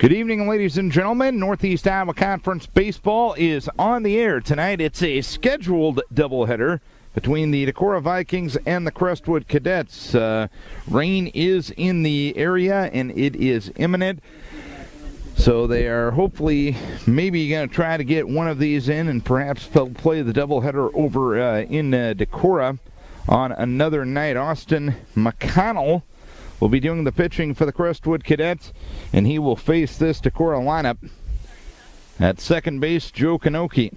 Good evening, ladies and gentlemen. Northeast Iowa Conference Baseball is on the air tonight. It's a scheduled doubleheader between the Decorah Vikings and the Crestwood Cadets. Rain is in the area, and it is imminent. So they are hopefully maybe going to try to get one of these in, and perhaps they'll play the doubleheader over in Decorah on another night. Austin McConnell will be doing the pitching for the Crestwood Cadets, and he will face this Decorah lineup. At second base, Joe Kanoki.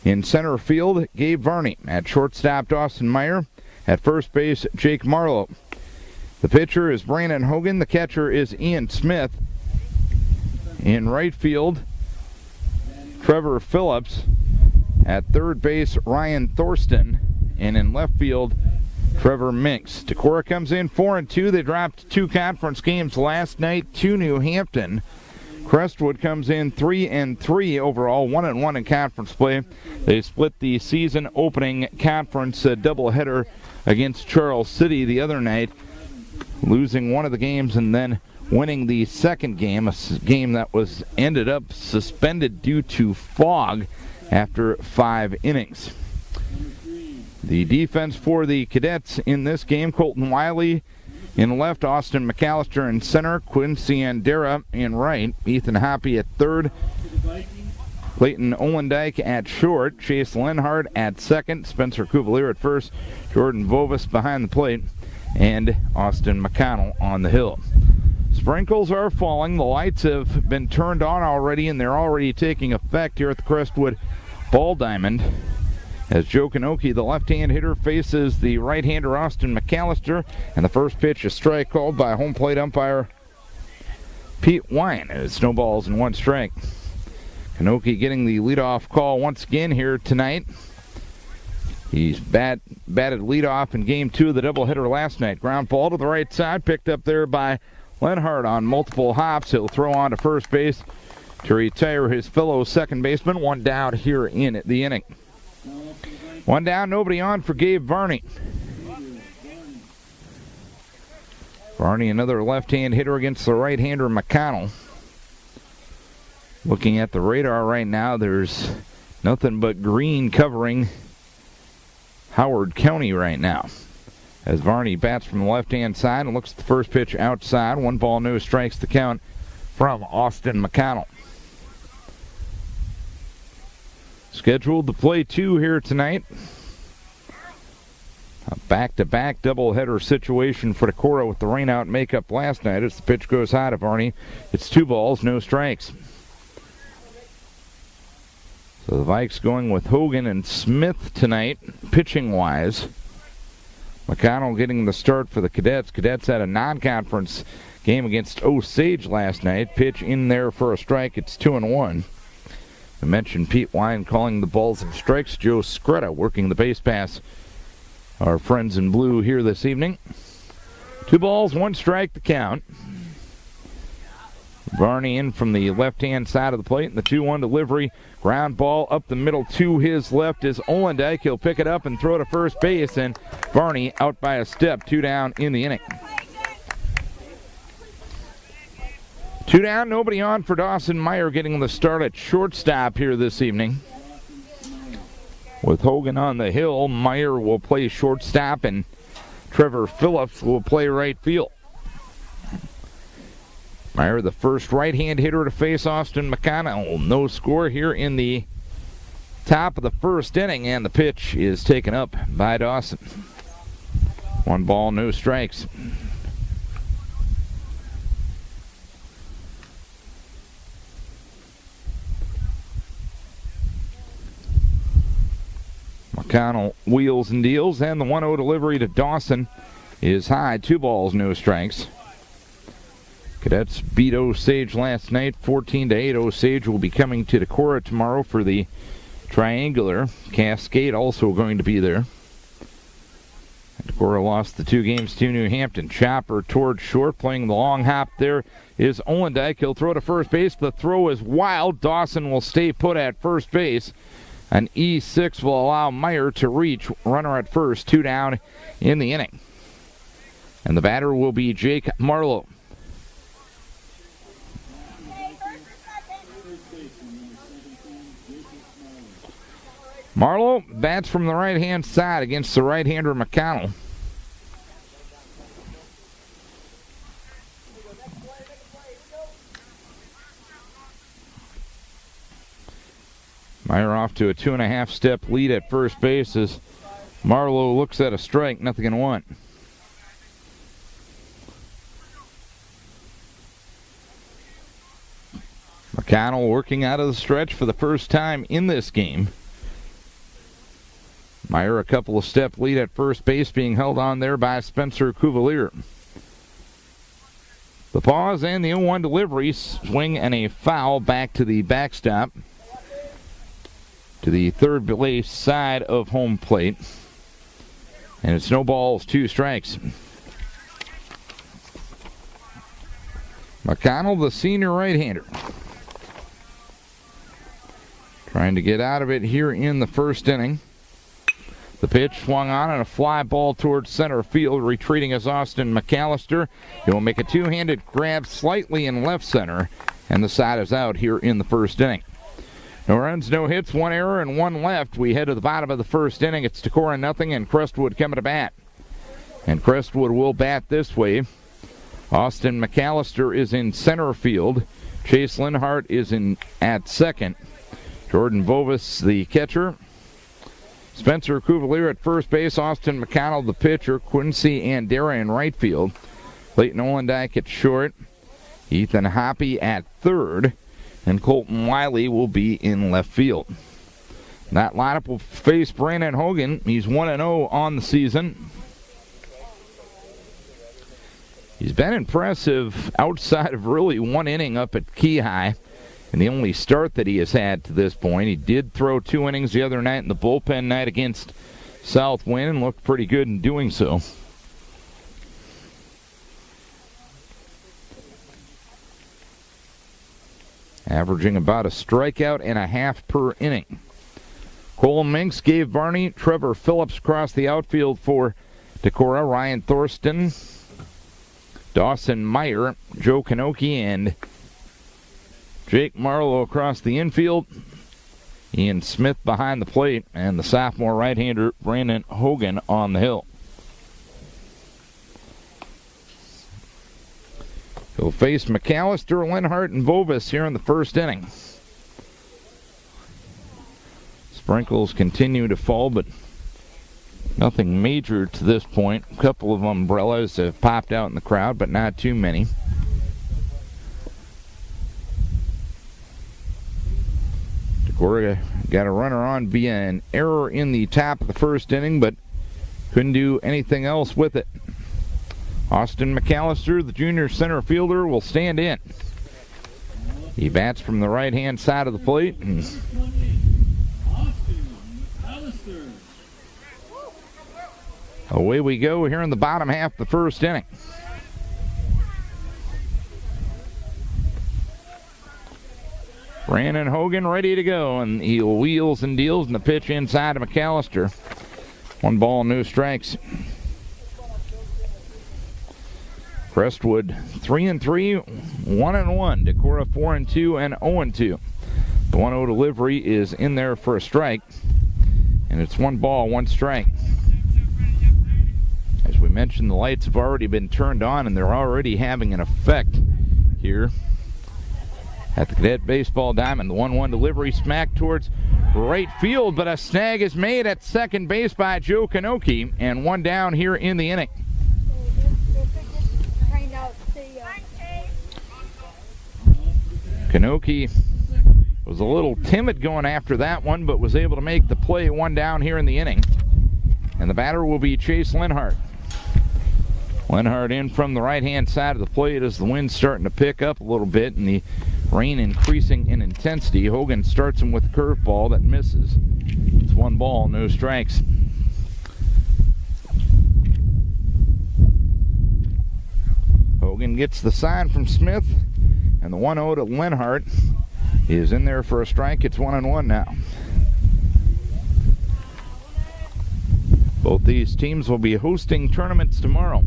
In center field, Gabe Varney. At shortstop, Dawson Meyer. At first base, Jake Marlowe. The pitcher is Brandon Hogan. The catcher is Ian Smith. In right field, Trevor Phillips. At third base, Ryan Thorsten. And in left field, Trevor Minks. Decorah comes in 4-2. They dropped 2 conference games last night to New Hampton. Crestwood comes in 3-3 overall, 1-1 in conference play. They split the season opening conference doubleheader against Charles City the other night, losing one of the games and then winning the second game, a game that was ended up suspended due to fog after 5 innings. The defense for the Cadets in this game, Colton Wiley in left, Austin McAllister in center, Quincy Andera in right, Ethan Hoppy at third, Clayton Olendike at short, Chase Lenhart at second, Spencer Cuvalier at first, Jordan Vovis behind the plate, and Austin McConnell on the hill. Sprinkles are falling. The lights have been turned on already, and they're already taking effect here at the Crestwood Ball Diamond, as Joe Kanoki, the left-hand hitter, faces the right-hander Austin McAllister, and the first pitch, a strike called by home plate umpire Pete Wine, as it snowballs in 1 strike. Kanoki getting the leadoff call once again here tonight. He's batted leadoff in Game 2 of the doubleheader last night. Ground ball to the right side, picked up there by Lenhart on multiple hops. He'll throw on to first base to retire his fellow second baseman. 1 down here in the inning. 1 down, nobody on for Gabe Varney. Varney, another left-hand hitter against the right-hander McConnell. Looking at the radar right now, there's nothing but green covering Howard County right now, as Varney bats from the left-hand side and looks at the first pitch outside. 1 ball, no strikes, the count from Austin McConnell. Scheduled to play 2 here tonight. A back-to-back doubleheader situation for Decorah with the rainout makeup last night as the pitch goes high to Varney. It's 2 balls, no strikes. So the Vikes going with Hogan and Smith tonight, pitching-wise. McConnell getting the start for the Cadets. Cadets had a non-conference game against Osage last night. Pitch in there for a strike. It's 2-1. I mentioned Pete Wine calling the balls and strikes. Joe Scretta working the base pass. Our friends in blue here this evening. 2 balls, 1 strike, the count. Varney in from the left-hand side of the plate, and the 2-1 delivery. Ground ball up the middle to his left is Olendike. He'll pick it up and throw to first base, and Varney out by a step. 2 down in the inning. 2 down, nobody on for Dawson Meyer getting the start at shortstop here this evening. With Hogan on the hill, Meyer will play shortstop, and Trevor Phillips will play right field. Meyer, the first right-hand hitter to face Austin McConnell. No score here in the top of the first inning, and the pitch is taken up by Dawson. 1 ball, no strikes. McConnell wheels and deals, and the 1-0 delivery to Dawson is high. 2 balls, no strikes. Cadets beat Osage last night, 14-8. Osage will be coming to Decorah tomorrow for the triangular. Cascade also going to be there. Decorah lost the 2 games to New Hampton. Chopper towards short, playing the long hop there is Olendike. He'll throw to first base. The throw is wild. Dawson will stay put at first base. An E6 will allow Meyer to reach. Runner at first, 2 down in the inning. And the batter will be Jake Marlowe. Marlowe bats from the right-hand side against the right-hander McConnell. Meyer off to a 2.5-step lead at first base as Marlowe looks at a strike, nothing in one. McConnell working out of the stretch for the first time in this game. Meyer a couple of step lead at first base, being held on there by Spencer Cuvalier. The pause and the 0-1 delivery, swing and a foul back to the backstop, to the third base side of home plate. And it's no balls, 2 strikes. McConnell, the senior right-hander, trying to get out of it here in the first inning. The pitch swung on and a fly ball towards center field. Retreating is Austin McAllister. He will make a two-handed grab slightly in left center, and the side is out here in the first inning. No runs, no hits, 1 error, and 1 left. We head to the bottom of the first inning. It's Decorah nothing, and Crestwood coming to bat. And Crestwood will bat this way. Austin McAllister is in center field. Chase Linhart is in at second. Jordan Bovis, the catcher. Spencer Cuvalier at first base. Austin McConnell, the pitcher. Quincy Andera in right field. Clayton Olendike at short. Ethan Hoppy at third. And Colton Wiley will be in left field. That lineup will face Brandon Hogan. He's 1-0 on the season. He's been impressive outside of really 1 inning up at Key High, and the only start that he has had to this point. He did throw 2 innings the other night in the bullpen night against Southwind and looked pretty good in doing so. Averaging about a strikeout and a half per inning. Cole Minks gave Barney. Trevor Phillips across the outfield for Decorah. Ryan Thorsten, Dawson Meyer, Joe Kanoki, and Jake Marlowe across the infield. Ian Smith behind the plate, and the sophomore right-hander Brandon Hogan on the hill. He'll face McAllister, Linhart, and Bovis here in the first inning. Sprinkles continue to fall, but nothing major to this point. A couple of umbrellas have popped out in the crowd, but not too many. Decorah got a runner on via an error in the top of the first inning, but couldn't do anything else with it. Austin McAllister, the junior center fielder, will stand in. He bats from the right-hand side of the plate. And away we go here in the bottom half of the first inning. Brandon Hogan ready to go, and he wheels and deals, and the pitch inside to McAllister. 1 ball, no strikes. Crestwood 3-3, 1-1. Decorah 4-2 and 0-2. The 1-0 delivery is in there for a strike, and it's 1 ball, 1 strike. As we mentioned, the lights have already been turned on, and they're already having an effect here at the Cadet Baseball Diamond. The 1-1 delivery smack towards right field, but a snag is made at second base by Joe Kanoki, and 1 down here in the inning. Kanoki was a little timid going after that one, but was able to make the play. 1 down here in the inning. And the batter will be Chase Linhart. Linhart in from the right-hand side of the plate as the wind's starting to pick up a little bit and the rain increasing in intensity. Hogan starts him with a curveball that misses. It's 1 ball, no strikes. Hogan gets the sign from Smith, and the 1-0 to Linhart is in there for a strike. It's 1-1 now. Both these teams will be hosting tournaments tomorrow.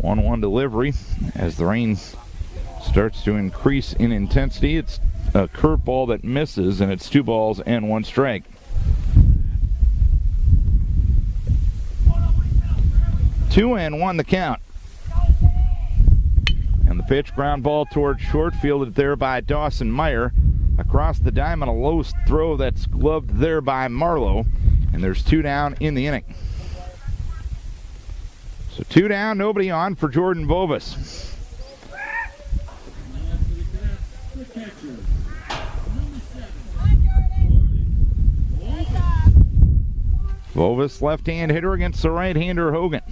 1-1 delivery as the rain starts to increase in intensity. It's a curveball that misses, and it's 2 balls and 1 strike. Two and 1 the count. And the pitch, ground ball towards short, fielded there by Dawson Meyer. Across the diamond, a low throw that's gloved there by Marlowe. And there's 2 down in the inning. So 2 down, nobody on for Jordan Vovis. Vovis, left-hand hitter against the right-hander Hogan.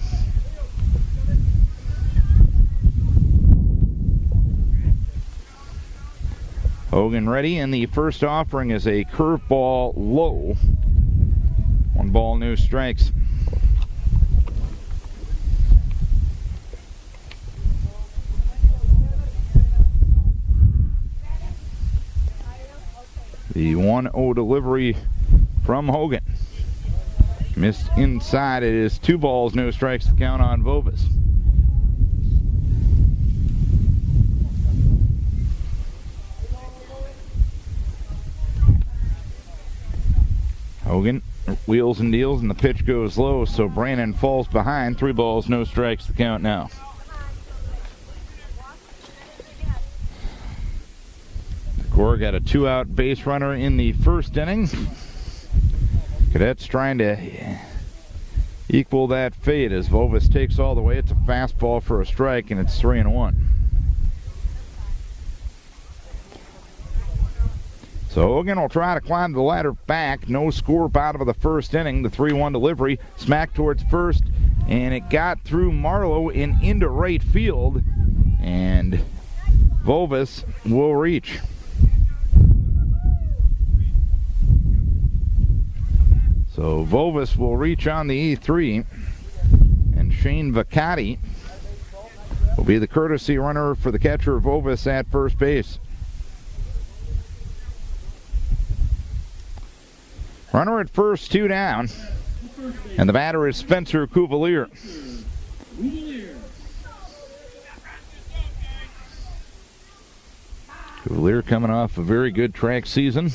Hogan ready, and the first offering is a curveball low. 1 ball, no strikes. The 1-0 delivery from Hogan. Missed inside. It is 2 balls, no strikes to count on Vovis. Hogan wheels and deals, and the pitch goes low, so Brandon falls behind. 3 balls, no strikes to count now. The Corps got a 2-out base runner in the first inning. Cadets trying to equal that fate as Vovis takes all the way. It's a fastball for a strike, and it's 3-1. So Hogan will try to climb the ladder back. No score bottom of the first inning. The 3-1 delivery, smack towards first, and it got through Marlowe and into right field, and Vovis will reach. So Vovis will reach on the E3, and Shane Vacati will be the courtesy runner for the catcher Vovis at first base. Runner at first, 2 down, and the batter is Spencer Cuvalier. Cuvalier coming off a very good track season.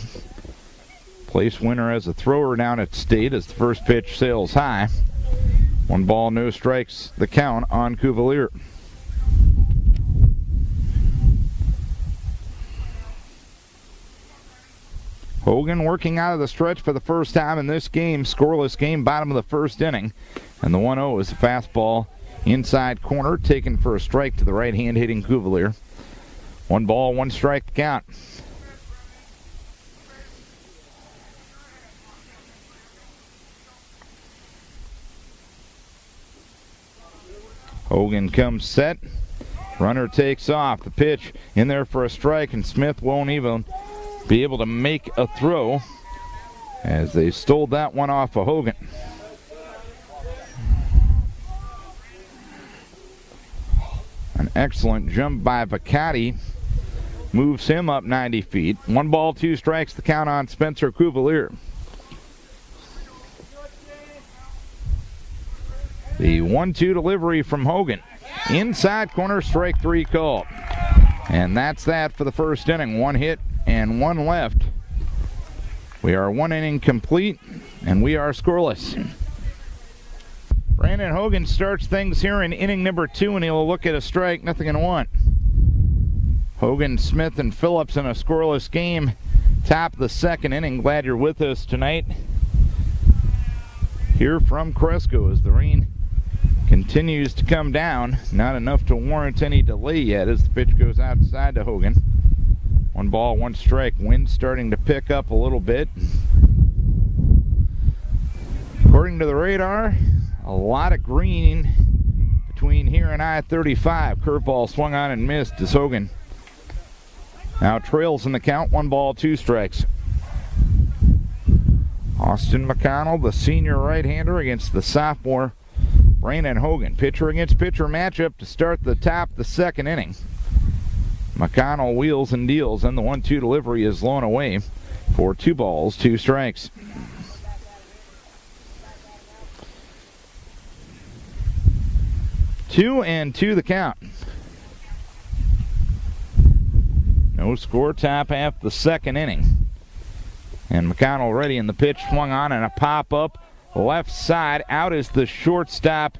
Place winner as a thrower down at State as the first pitch sails high. 1 ball, no strikes, the count on Cuvalier. Hogan working out of the stretch for the first time in this game. Scoreless game, bottom of the first inning. And the 1-0 is a fastball inside corner, taken for a strike to the right-hand hitting Cuvalier. 1 ball, 1 strike to count. Hogan comes set. Runner takes off. The pitch in there for a strike, and Smith won't even be able to make a throw as they stole that one off of Hogan. An excellent jump by Vacati moves him up 90 feet. 1 ball, 2 strikes, the count on Spencer Cuvalier. The 1-2 delivery from Hogan. Inside corner, strike 3 called. And that's that for the first inning. 1 hit and 1 left. We are 1 inning complete, and we are scoreless. Brandon Hogan starts things here in inning number 2, and he'll look at a strike, nothing in 1. Hogan, Smith, and Phillips in a scoreless game. Top of the second inning. Glad you're with us tonight here from Cresco as the rain continues to come down. Not enough to warrant any delay yet as the pitch goes outside to Hogan. 1 ball, 1 strike. Wind starting to pick up a little bit. According to the radar, a lot of green between here and I-35. Curveball swung on and missed as Hogan now trails in the count. 1 ball, 2 strikes. Austin McConnell, the senior right-hander, against the sophomore Brandon Hogan. Pitcher against pitcher matchup to start the top of the second inning. McConnell wheels and deals, and the 1-2 delivery is blown away for 2 balls, 2 strikes. Two and 2 the count. No score, top half the second inning. And McConnell ready, and the pitch swung on and a pop-up left side. Out is the shortstop,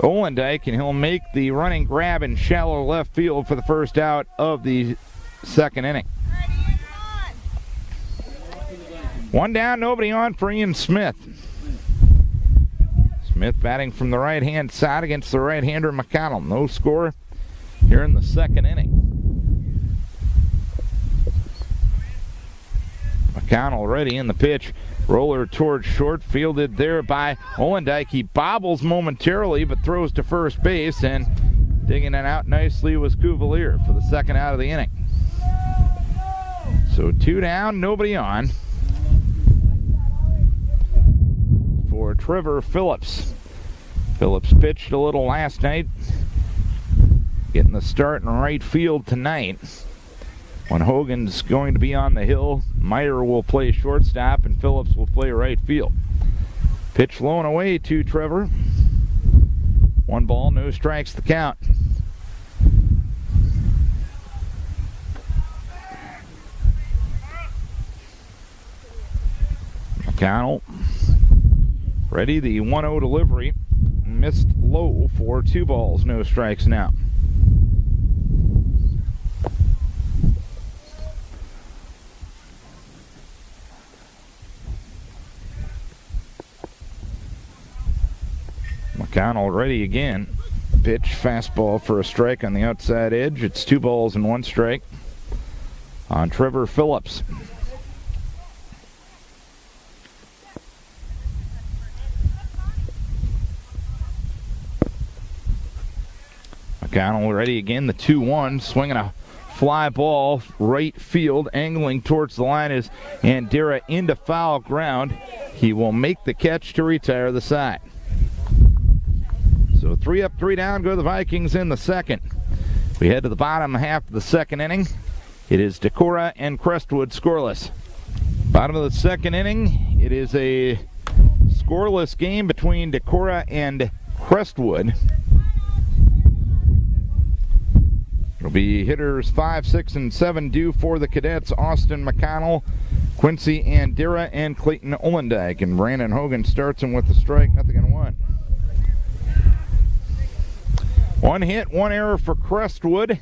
Olendijk, and he'll make the running grab in shallow left field for the first out of the second inning. One down, nobody on for Ian Smith. Smith batting from the right-hand side against the right-hander McConnell. No score here in the second inning. McConnell ready in the pitch. Roller towards short, fielded there by Olendijk. He bobbles momentarily but throws to first base, and digging it out nicely was Cuvalier for the second out of the inning. So 2 down, nobody on for Trevor Phillips. Phillips pitched a little last night, getting the start in right field tonight. When Hogan's going to be on the hill, Meyer will play shortstop and Phillips will play right field. Pitch low and away to Trevor. 1 ball, no strikes the count. McConnell ready, the 1-0 delivery. Missed low for 2 balls, no strikes now. McConnell ready again. Pitch, fastball for a strike on the outside edge. It's 2 balls and 1 strike on Trevor Phillips. McConnell ready again, the 2-1, swinging a fly ball right field, angling towards the line is Andera into foul ground. He will make the catch to retire the side. So 3 up, 3 down go the Vikings in the second. We head to the bottom half of the second inning. It is Decorah and Crestwood scoreless. Bottom of the second inning, it is a scoreless game between Decorah and Crestwood. It'll be hitters 5, 6, and 7 due for the Cadets. Austin McConnell, Quincy Andera, and Clayton Olendijk. And Brandon Hogan starts him with a strike, nothing in 1. 1 hit, 1 error for Crestwood.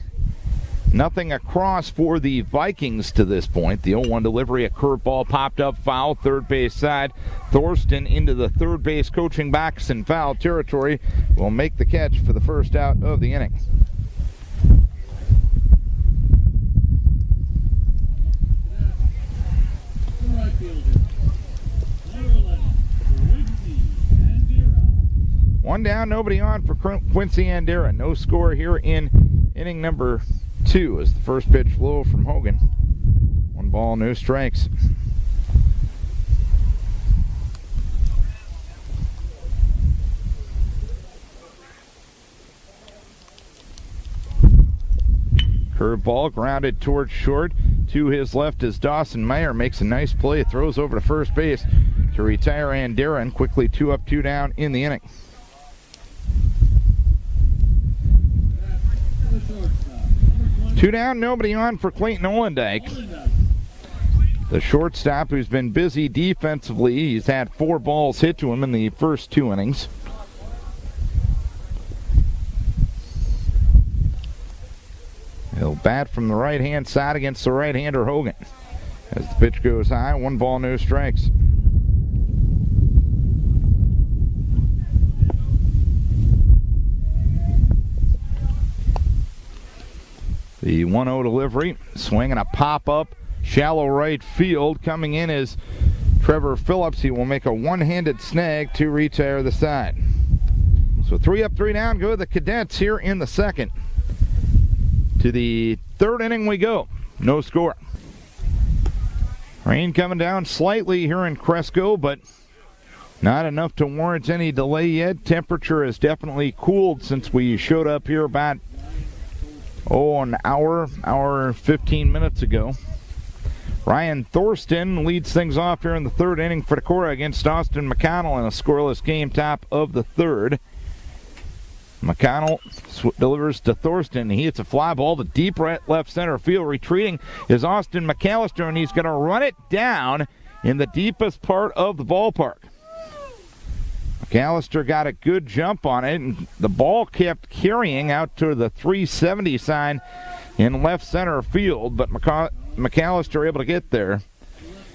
Nothing across for the Vikings to this point. The 0-1 delivery, a curveball popped up, foul, third base side. Thorsten into the third base coaching box in foul territory will make the catch for the first out of the inning. One down, nobody on for Quincy Andera. No score here in inning number 2 as the first pitch low from Hogan. 1 ball, no strikes. Curveball grounded towards short. To his left as Dawson Meyer makes a nice play. Throws over to first base to retire Andera, and quickly 2 up, 2 down in the inning. Two down, nobody on for Clayton Olendijk. The shortstop who's been busy defensively. He's had 4 balls hit to him in the first 2 innings. He'll bat from the right-hand side against the right-hander Hogan. As the pitch goes high, 1 ball, no strikes. The 1-0 delivery, swinging a pop-up, shallow right field. Coming in is Trevor Phillips. He will make a one-handed snag to retire the side. So 3 up, 3 down go the Cadets here in the second. To the third inning we go. No score. Rain coming down slightly here in Cresco, but not enough to warrant any delay yet. Temperature has definitely cooled since we showed up here about an hour 15 minutes ago. Ryan Thorsten leads things off here in the third inning for Decorah against Austin McConnell in a scoreless game, top of the third. McConnell delivers to Thorsten. He hits a fly ball to deep right left center field. Retreating is Austin McAllister, and he's going to run it down in the deepest part of the ballpark. McAllister got a good jump on it, and the ball kept carrying out to the 370 sign in left center field, but McAllister able to get there,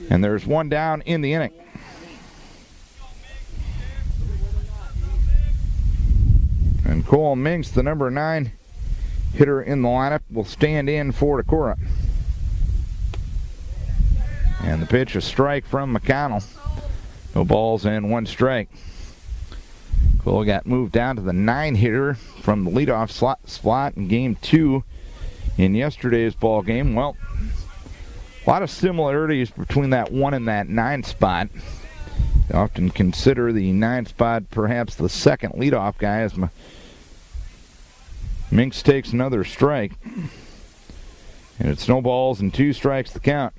and there's one down in the inning. And Cole Minks, the number 9 hitter in the lineup, will stand in for Decorah. And the pitch, a strike from McConnell. No balls and 1 strike. Cole got moved down to the 9 hitter from the leadoff slot in game 2 in yesterday's ball game. Well, a lot of similarities between that 1 and that 9 spot. They often consider the 9 spot perhaps the second leadoff guy, as Minks takes another strike. And it's no balls and 2 strikes to count.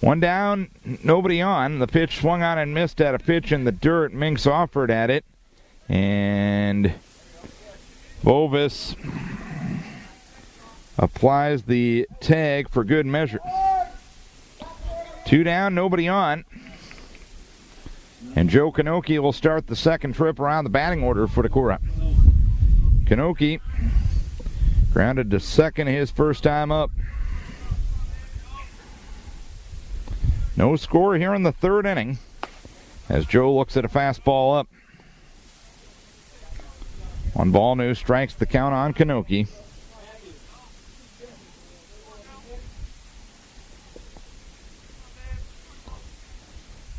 1 down, nobody on. The pitch swung on and missed at a pitch in the dirt. Minks offered at it. And Bovis applies the tag for good measure. 2 down, nobody on. And Joe Kanoki will start the second trip around the batting order for Decorah. Kanoki grounded to second his first time up. No score here in the 3rd inning as Joe looks at a fastball up. 1 ball, no strikes, the count on Kanoki.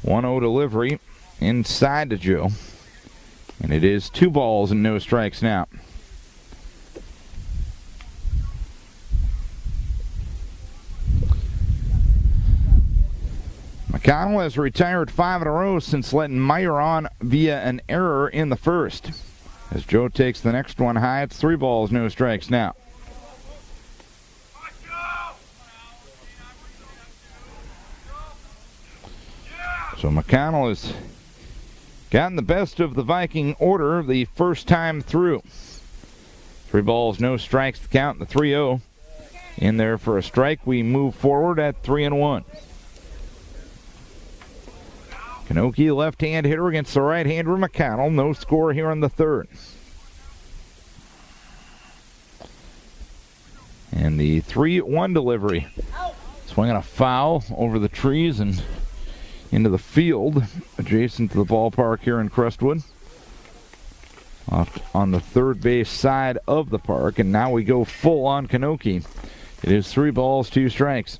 One 0 delivery inside to Joe. And it is 2 balls and no strikes now. McConnell has retired 5 in a row since letting Meyer on via an error in the first. As Joe takes the next one high, it's 3 balls, no strikes now. So McConnell has gotten the best of the Viking order the first time through. 3 balls, no strikes to count, the 3-0 in there for a strike. We move forward at 3-1. Kanoki, left-hand hitter against the right-hander McConnell. No score here in the 3rd. And the 3-1 delivery. Swinging a foul over the trees and into the field adjacent to the ballpark here in Crestwood. Off on the third base side of the park. And now we go full on Kanoki. It is 3 balls, 2 strikes.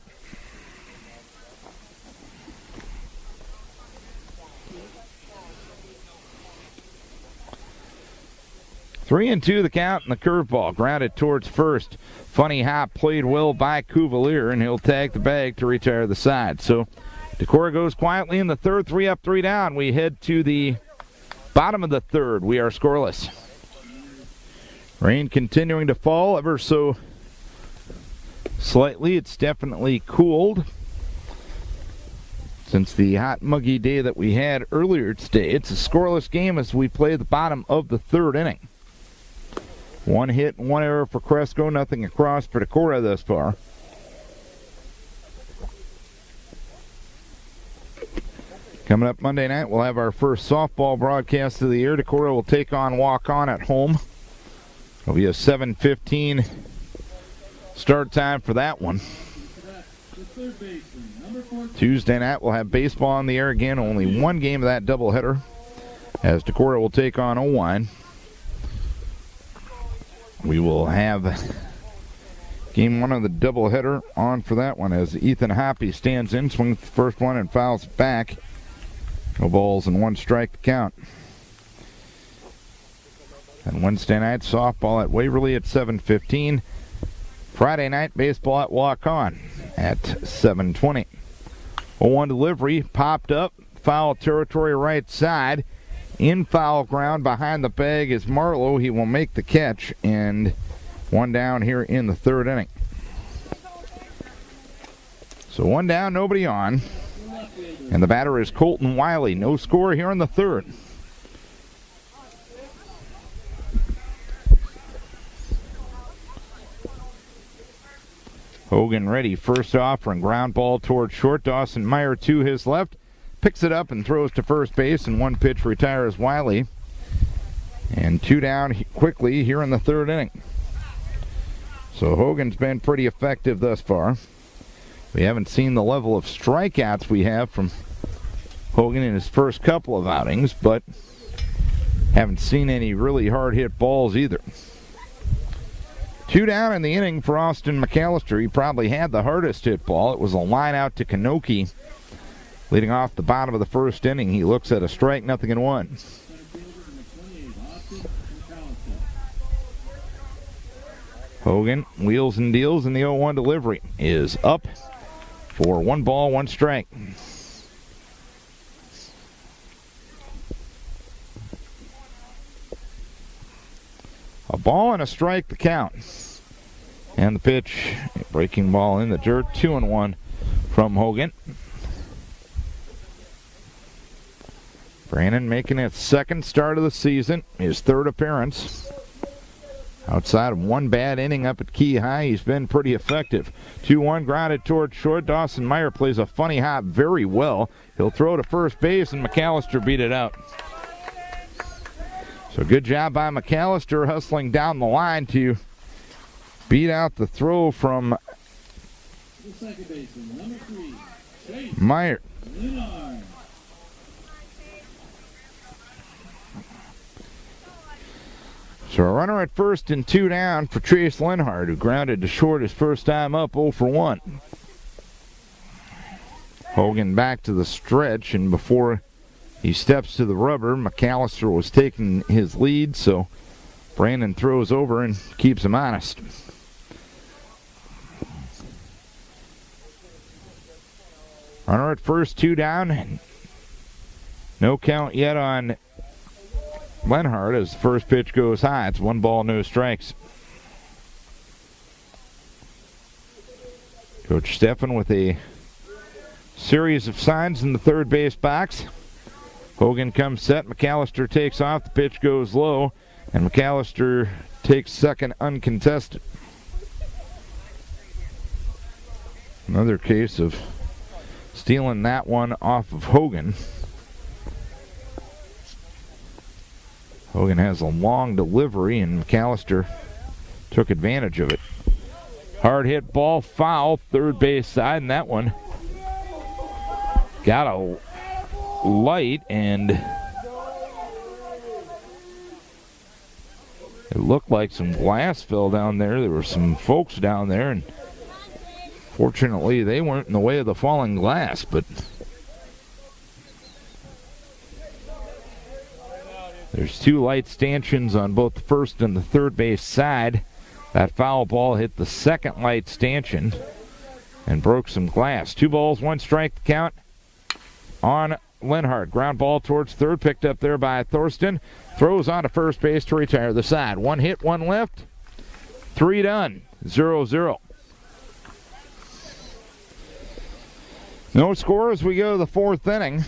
Three and 2 the count, and the curveball grounded towards first. Funny hop played well by Cuvalier, and he'll tag the bag to retire the side. So Decorah goes quietly in the 3rd, 3 up, 3 down. We head to the bottom of the 3rd. We are scoreless. Rain continuing to fall ever so slightly. It's definitely cooled since the hot, muggy day that we had earlier today. It's a scoreless game as we play the bottom of the 3rd inning. 1 hit and 1 error for Cresco, nothing across for Decorah thus far. Coming up Monday night, we'll have our first softball broadcast of the year. Decorah will take on Walk-On at home. It'll be a 7:15 start time for that one. Tuesday night, we'll have baseball on the air again. Only 1 game of that doubleheader as Decorah will take on Owine. We will have game 1 of the doubleheader on for that one as Ethan Hoppy stands in, swings the first one, and fouls it back. No balls and 1 strike to count. And Wednesday night, softball at Waverly at 7:15. Friday night, baseball at Walk-On at 7:20. 0-1 delivery, popped up, foul territory right side. In foul ground behind the bag is Marlowe. He will make the catch, and 1 down here in the 3rd inning. So 1 down, nobody on. And the batter is Colton Wiley. No score here in the 3rd. Hogan ready. First offering. Ground ball towards short. Dawson Meyer to his left. Picks it up and throws to first base, and one pitch retires Wiley. And two down quickly here in the third inning. So Hogan's been pretty effective thus far. We haven't seen the level of strikeouts we have from Hogan in his first couple of outings, but haven't seen any really hard hit balls either. Two down in the inning for Austin McAllister. He probably had the hardest hit ball. It was a line out to Kanoki. Leading off the bottom of the first inning, he looks at a strike, 0-1. Hogan wheels and deals, and the 0-1 delivery is up for 1 ball, 1 strike. A ball and a strike the count. And the pitch, a breaking ball in the dirt, 2-1 from Hogan. Brandon making his second start of the season, his third appearance. Outside of one bad inning up at Key High, he's been pretty effective. 2-1 grounded towards short. Dawson Meyer plays a funny hop very well. He'll throw to first base, and McAllister beat it out. So good job by McAllister hustling down the line to beat out the throw from Meyer. So a runner at first and 2 down for Chase Lenhart, who grounded to short his first time up, 0 for 1. Hogan back to the stretch, and before he steps to the rubber, McAllister was taking his lead, so Brandon throws over and keeps him honest. Runner at first, 2 down. No count yet on Lenhart as the first pitch goes high. It's 1 ball, no strikes. Coach Steffen with a series of signs in the third base box. Hogan comes set. McAllister takes off. The pitch goes low, and McAllister takes second uncontested. Another case of stealing that one off of Hogan. Hogan has a long delivery, and McAllister took advantage of it. Hard hit ball, foul, third base side, and that one got a light, and it looked like some glass fell down there. There were some folks down there, and fortunately they weren't in the way of the falling glass, but there's 2 light stanchions on both the first and the third base side. That foul ball hit the second light stanchion and broke some glass. 2 balls, 1 strike to count on Lenhart. Ground ball towards third, picked up there by Thorsten. Throws on to first base to retire the side. 1 hit, 1 left. 3 done. 0-0. No score as we go to the 4th inning.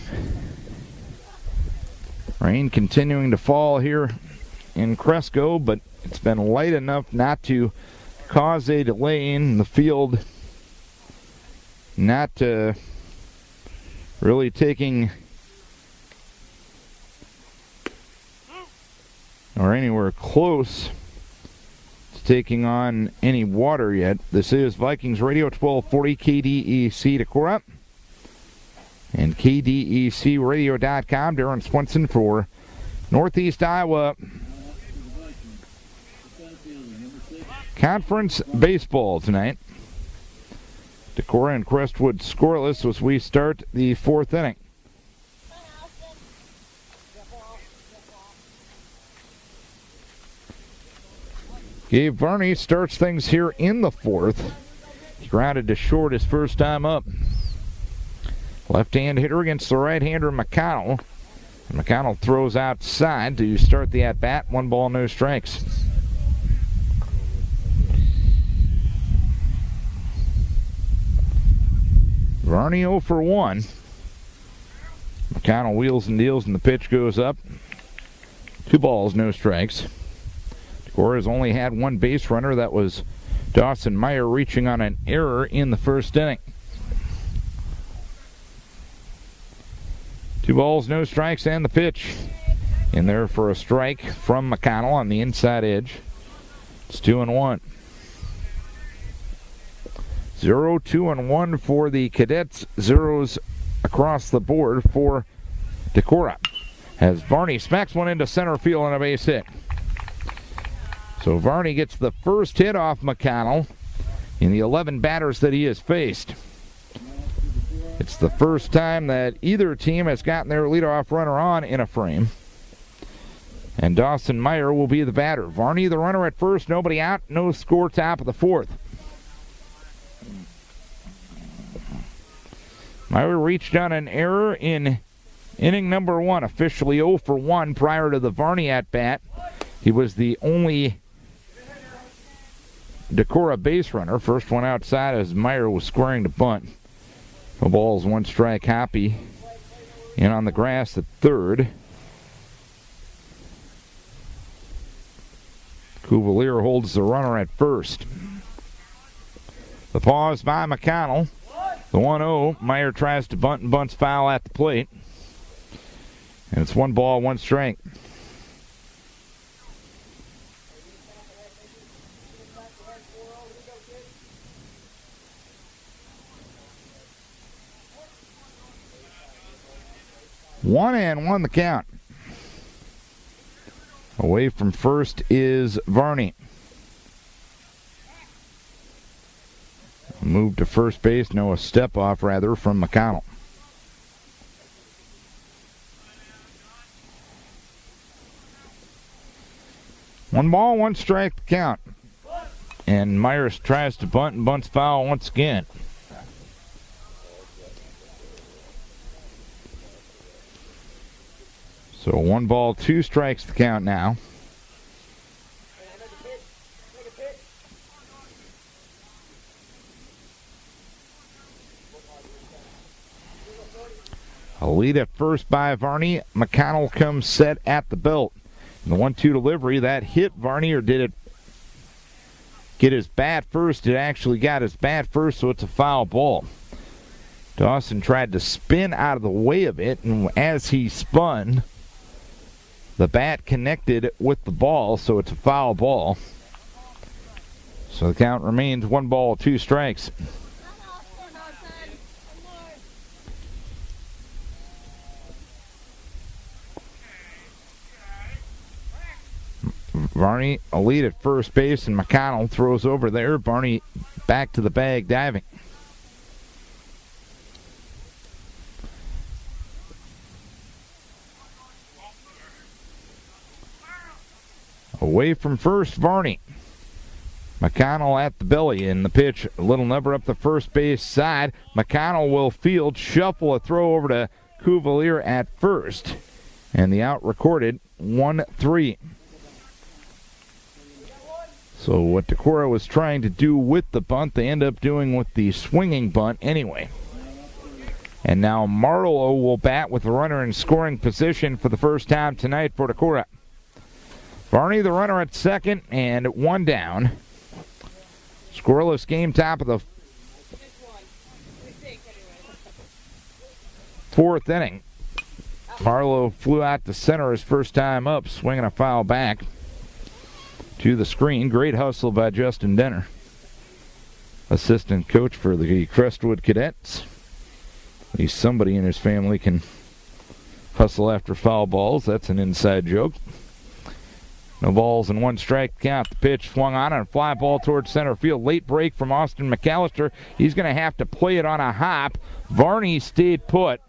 Rain continuing to fall here in Cresco, but it's been light enough not to cause a delay in the field. Not really taking or anywhere close to taking on any water yet. This is Vikings Radio 1240 KDEC Decorah and KDECradio.com. Darren Swenson for Northeast Iowa Conference Baseball tonight. Decorah and Crestwood scoreless as we start the 4th inning. Gabe Varney starts things here in the 4th. He grounded to short his first time up. Left-hand hitter against the right-hander McConnell. And McConnell throws outside to start the at-bat. 1 ball, no strikes. Varney 0 for 1. McConnell wheels and deals, and the pitch goes up. 2 balls, no strikes. Decorah has only had 1 base runner. That was Dawson Meyer reaching on an error in the first inning. 2 balls, no strikes, and the pitch. In there for a strike from McConnell on the inside edge. It's 2-1. 0, 2-1 for the Cadets. Zeros across the board for Decorah. As Varney smacks one into center field on a base hit. So Varney gets the first hit off McConnell in the 11 batters that he has faced. It's the first time that either team has gotten their leadoff runner on in a frame. And Dawson Meyer will be the batter. Varney the runner at first, nobody out, no score, top of the 4th. Meyer reached on an error in inning number 1, officially 0 for 1 prior to the Varney at-bat. He was the only Decorah base runner. First one outside as Meyer was squaring to bunt. No balls, 1 strike. Hoppy in on the grass at third. Cuvalier holds the runner at first. The pause by McConnell. The 1-0. Meyer tries to bunt and bunts foul at the plate. And it's 1 ball, 1 strike. One and 1 the count. Away from first is Varney. Move to first base. No, a step off rather from McConnell. One ball, 1 strike to count. And Myers tries to bunt and bunts foul once again. So 1 ball, 2 strikes to count now. A lead at first by Varney. McConnell comes set at the belt. And the 1-2 delivery, that hit Varney, or did it get his bat first? It actually got his bat first, so it's a foul ball. Dawson tried to spin out of the way of it, and as he spun, the bat connected with the ball, so it's a foul ball. So the count remains 1 ball, 2 strikes. Varney a lead at first base, and McConnell throws over there. Varney back to the bag diving. Away from first, Varney. McConnell at the belly, and the pitch, a little number up the first base side. McConnell will field, shuffle a throw over to Cuvalier at first. And the out recorded, 1-3. So what Decorah was trying to do with the bunt, they end up doing with the swinging bunt anyway. And now Marlowe will bat with the runner in scoring position for the first time tonight for Decorah. Varney the runner at second, and 1 down. Scoreless game, top of the 4th inning. Marlowe flew out to center his first time up, swinging a foul back to the screen. Great hustle by Justin Denner, assistant coach for the Crestwood Cadets. At least somebody in his family can hustle after foul balls. That's an inside joke. No balls and 1 strike count. The pitch swung on and a fly ball towards center field. Late break from Austin McAllister. He's going to have to play it on a hop. Varney stayed put.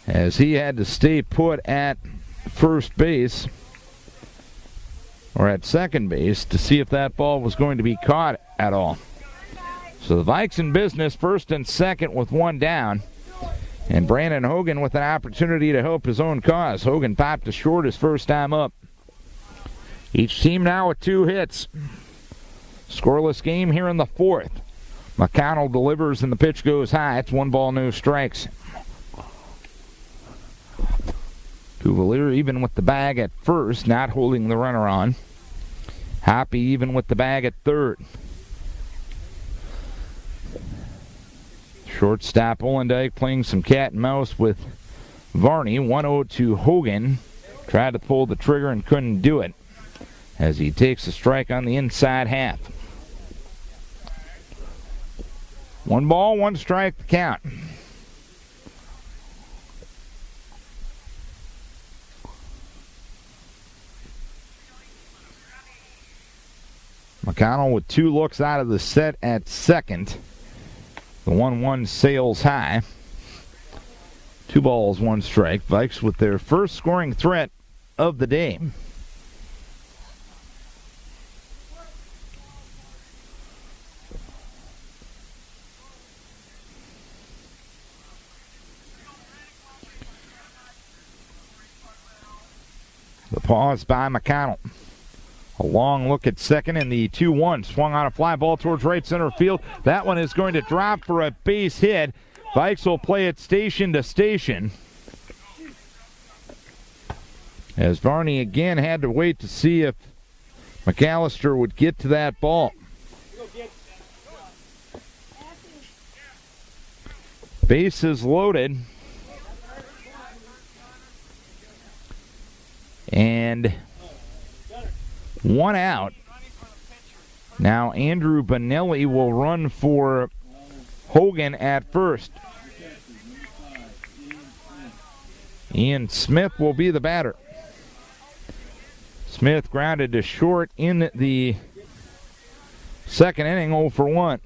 As he had to stay put at first base, or at second base, to see if that ball was going to be caught at all. So the Vikes in business, first and second with 1 down. And Brandon Hogan with an opportunity to help his own cause. Hogan popped to short his first time up. Each team now with 2 hits. Scoreless game here in the 4th. McConnell delivers and the pitch goes high. It's 1 ball, no strikes. Cuvalier even with the bag at first, not holding the runner on. Hoppy even with the bag at third. Shortstop Olendyke playing some cat and mouse with Varney. 1-0 to Hogan. Tried to pull the trigger and couldn't do it as he takes a strike on the inside half. 1 ball, 1 strike to count. McConnell with 2 looks out of the set at second. The 1-1 sails high. 2 balls, 1 strike. Vikes with their first scoring threat of the day. The pause by McConnell. A long look at second, and the 2-1 swung on a fly ball towards right center field. That one is going to drop for a base hit. Vikes will play it station to station, as Varney again had to wait to see if McAllister would get to that ball. Bases loaded. And 1 out. Now Andrew Benelli will run for Hogan at first. Ian Smith will be the batter. Smith grounded to short in the second inning, 0 for 1.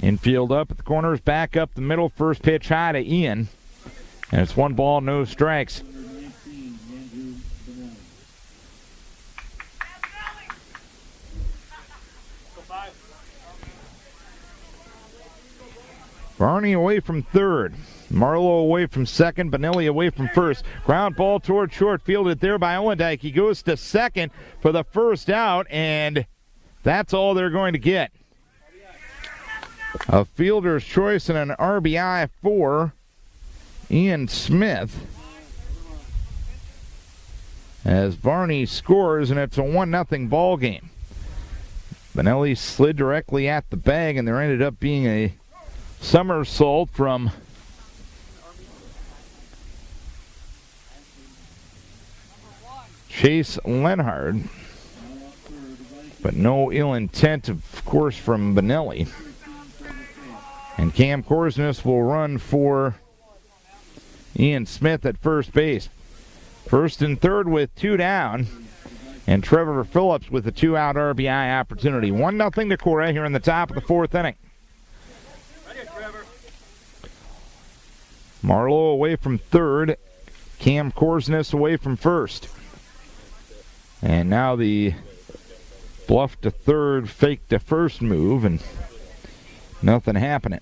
Infield up at the corners, back up the middle, first pitch high to Ian. And it's 1 ball, no strikes. Varney away from third. Marlowe away from second. Benelli away from first. Ground ball toward short, fielded there by Olendyke. He goes to second for the first out, and that's all they're going to get. A fielder's choice and an RBI for Ian Smith, as Varney scores, and it's a 1-0 ball game. Benelli slid directly at the bag, and there ended up being a somersault from Chase Lenhard, but no ill intent, of course, from Benelli. And Cam Korsness will run for Ian Smith at first base. First and third with 2 down, and Trevor Phillips with a 2-out RBI opportunity. 1-0 Decorah here in the top of the 4th inning. Marlowe away from third. Cam Korsness away from first. And now the bluff to third, fake to first move, and nothing happening.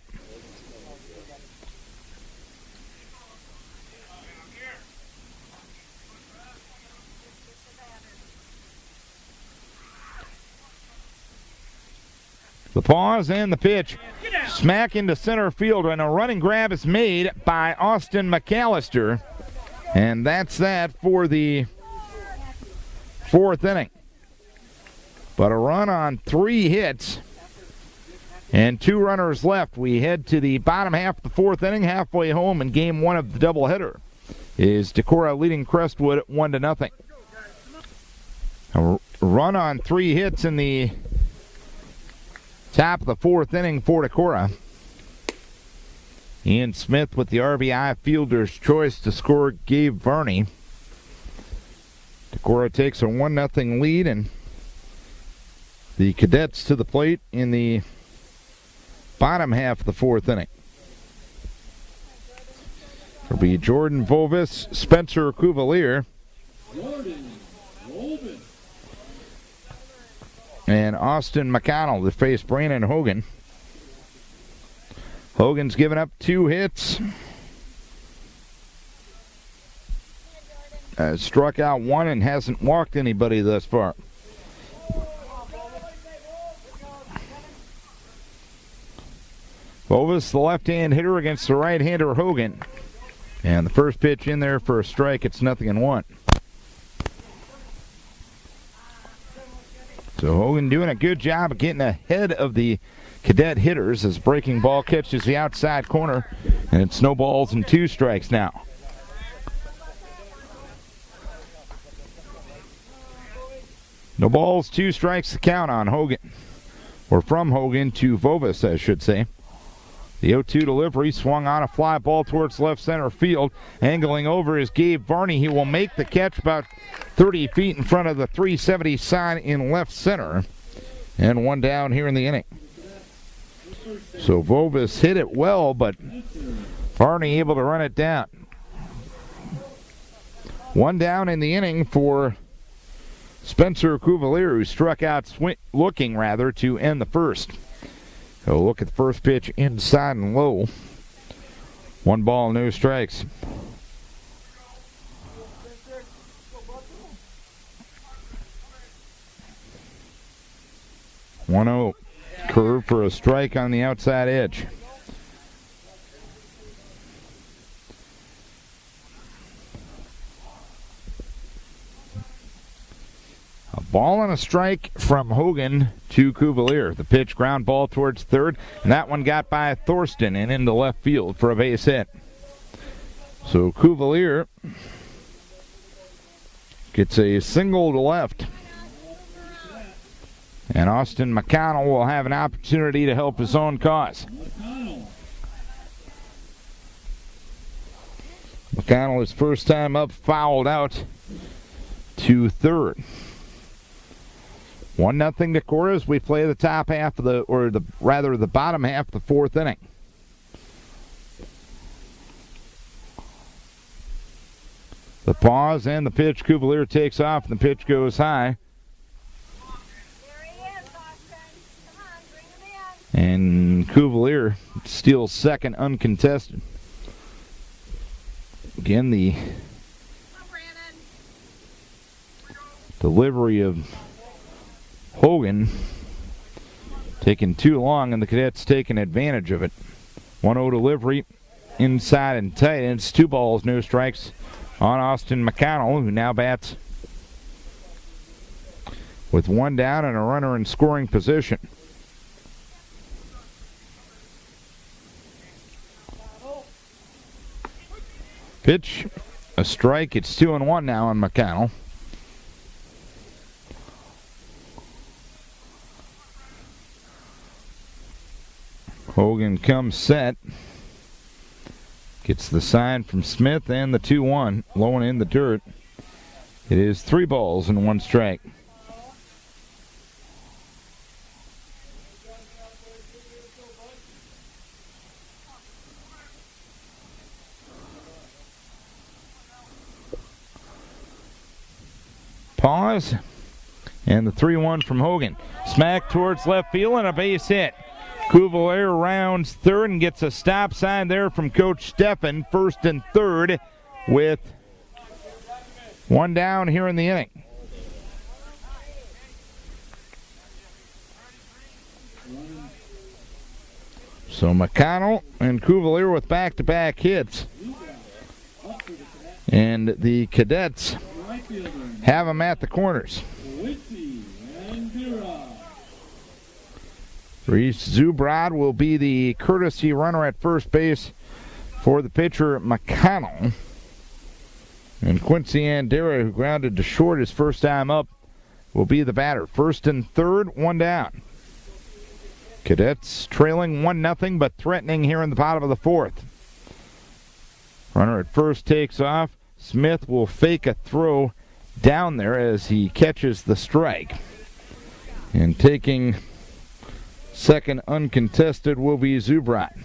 The pause and the pitch. Smack into center field, and a running grab is made by Austin McAllister. And that's that for the 4th inning. But a run on 3 hits and 2 runners left. We head to the bottom half of the 4th inning, halfway home in game 1 of the doubleheader. Is Decorah leading Crestwood at 1-0. A run on 3 hits in the top of the 4th inning for Decorah. Ian Smith with the RBI fielder's choice to score Gabe Varney. Decorah takes a 1-0 lead, and the Cadets to the plate in the bottom half of the 4th inning. It'll be Jordan Vovis, Spencer Cuvalier, and Austin McConnell to face Brandon Hogan. Hogan's given up 2 hits. Struck out 1 and hasn't walked anybody thus far. Vovis, the left-hand hitter against the right-hander Hogan. And the first pitch in there for a strike. It's 0-1. So Hogan doing a good job of getting ahead of the Cadet hitters as breaking ball catches the outside corner, and it's no balls and 2 strikes now. No balls, 2 strikes to count on Hogan. Or from Hogan to Vovis, I should say. The 0-2 delivery swung on a fly ball towards left center field. Angling over is Gabe Varney. He will make the catch about 30 feet in front of the 370 sign in left center. And 1 down here in the inning. So Vovis hit it well, but Varney able to run it down. 1 down in the inning for Spencer Cuvalier, who struck out looking to end the first. So look at the first pitch inside and low. 1 ball, no strikes. One 0. Curve for a strike on the outside edge. A ball and a strike from Hogan to Cuvalier. The pitch, ground ball towards third, and that one got by Thorsten and into left field for a base hit. So Cuvalier gets a single to left. And Austin McConnell will have an opportunity to help his own cause. McConnell, his first time up, fouled out to third. 1-0 Decorah as we play the top half of the bottom half of the 4th inning. The pause and the pitch. Cuvalier takes off and the pitch goes high. And Cuvalier steals second uncontested. Again, the delivery of Hogan taking too long, and the Cadets taking advantage of it. 1-0 delivery inside and tight, and it's 2 balls, no strikes on Austin McConnell, who now bats with 1 down and a runner in scoring position. Pitch, a strike. It's 2-1 now on McConnell. Hogan comes set. Gets the sign from Smith and the 2-1. Low and in the dirt. It is 3 balls and 1 strike. Pause, and the 3-1 from Hogan. Smack towards left field and a base hit. Cuvalier rounds third and gets a stop sign there from Coach Steffen. 1st and 3rd with 1 down here in the inning. So McConnell and Cuvalier with back-to-back hits. And the Cadets have them at the corners. Reese Zubrod will be the courtesy runner at first base for the pitcher McConnell. And Quincy Andera, who grounded to short his first time up, will be the batter. 1st and 3rd, 1 down. Cadets trailing 1-0, but threatening here in the bottom of the 4th. Runner at first takes off. Smith will fake a throw down there as he catches the strike. And taking second uncontested will be Zubrod.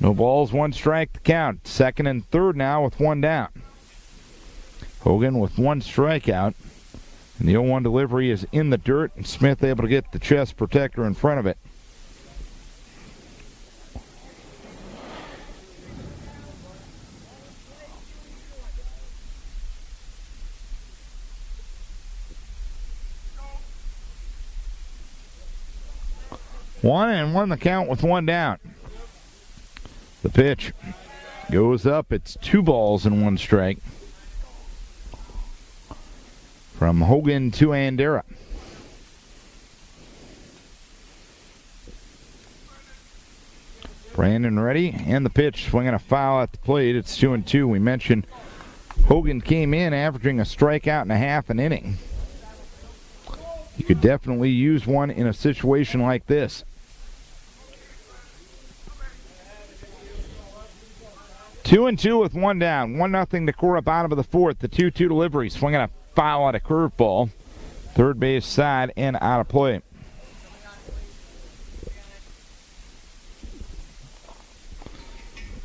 No balls, 1 strike to count. 2nd and 3rd now with 1 down. Hogan with 1 strikeout. And the 0-1 delivery is in the dirt, and Smith able to get the chest protector in front of it. One the count with 1 down. The pitch goes up. It's 2 balls and 1 strike. From Hogan to Andera. Brandon ready, and the pitch, swinging a foul at the plate. It's 2-2. We mentioned Hogan came in averaging a strikeout and a half an inning. You could definitely use one in a situation like this. 2-2 with 1 down. 1-0 Decorah, bottom of the 4th. The 2-2 delivery, swinging a foul at a curveball. Third base side and out of play.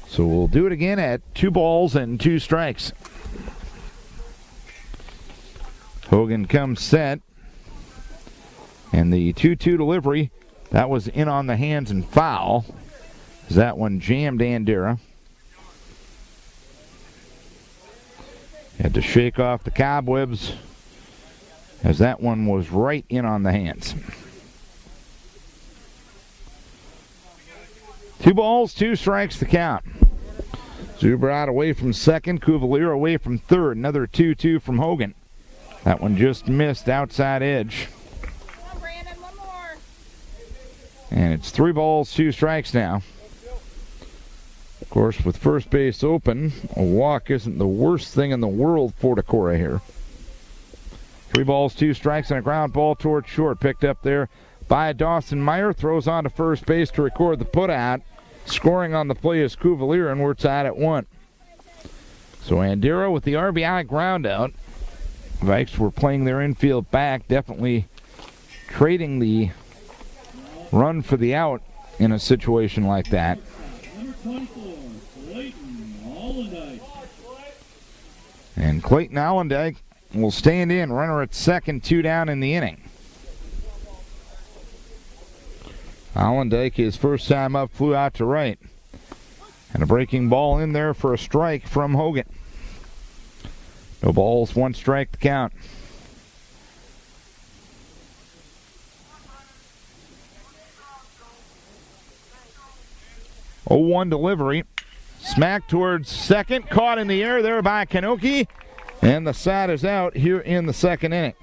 So we'll do it again at 2 balls and 2 strikes. Hogan comes set. And the 2-2 delivery, that was in on the hands and foul. As that one jammed Andera. Had to shake off the cobwebs as that one was right in on the hands. 2 balls, 2 strikes to count. Zubrod away from second, Cuvalier away from third. Another 2-2 from Hogan. That one just missed outside edge. Come on, Brandon, one more. And it's 3 balls, 2 strikes now. Of course, with first base open, a walk isn't the worst thing in the world for Decorah here. 3 balls, 2 strikes, and a ground ball towards short. Picked up there by Dawson Meyer. Throws on to first base to record the putout. Scoring on the play is Cuvalier, and we're tied at 1. So Andera with the RBI ground out. Vikes were playing their infield back, definitely trading the run for the out in a situation like that. And Clayton Allendike will stand in, runner at second, 2 down in the inning. Allendike, his first time up, flew out to right. And a breaking ball in there for a strike from Hogan. No balls, 1 strike to count. Oh, 1 delivery. Smack towards second. Caught in the air there by Kanoki. And the side is out here in the second inning.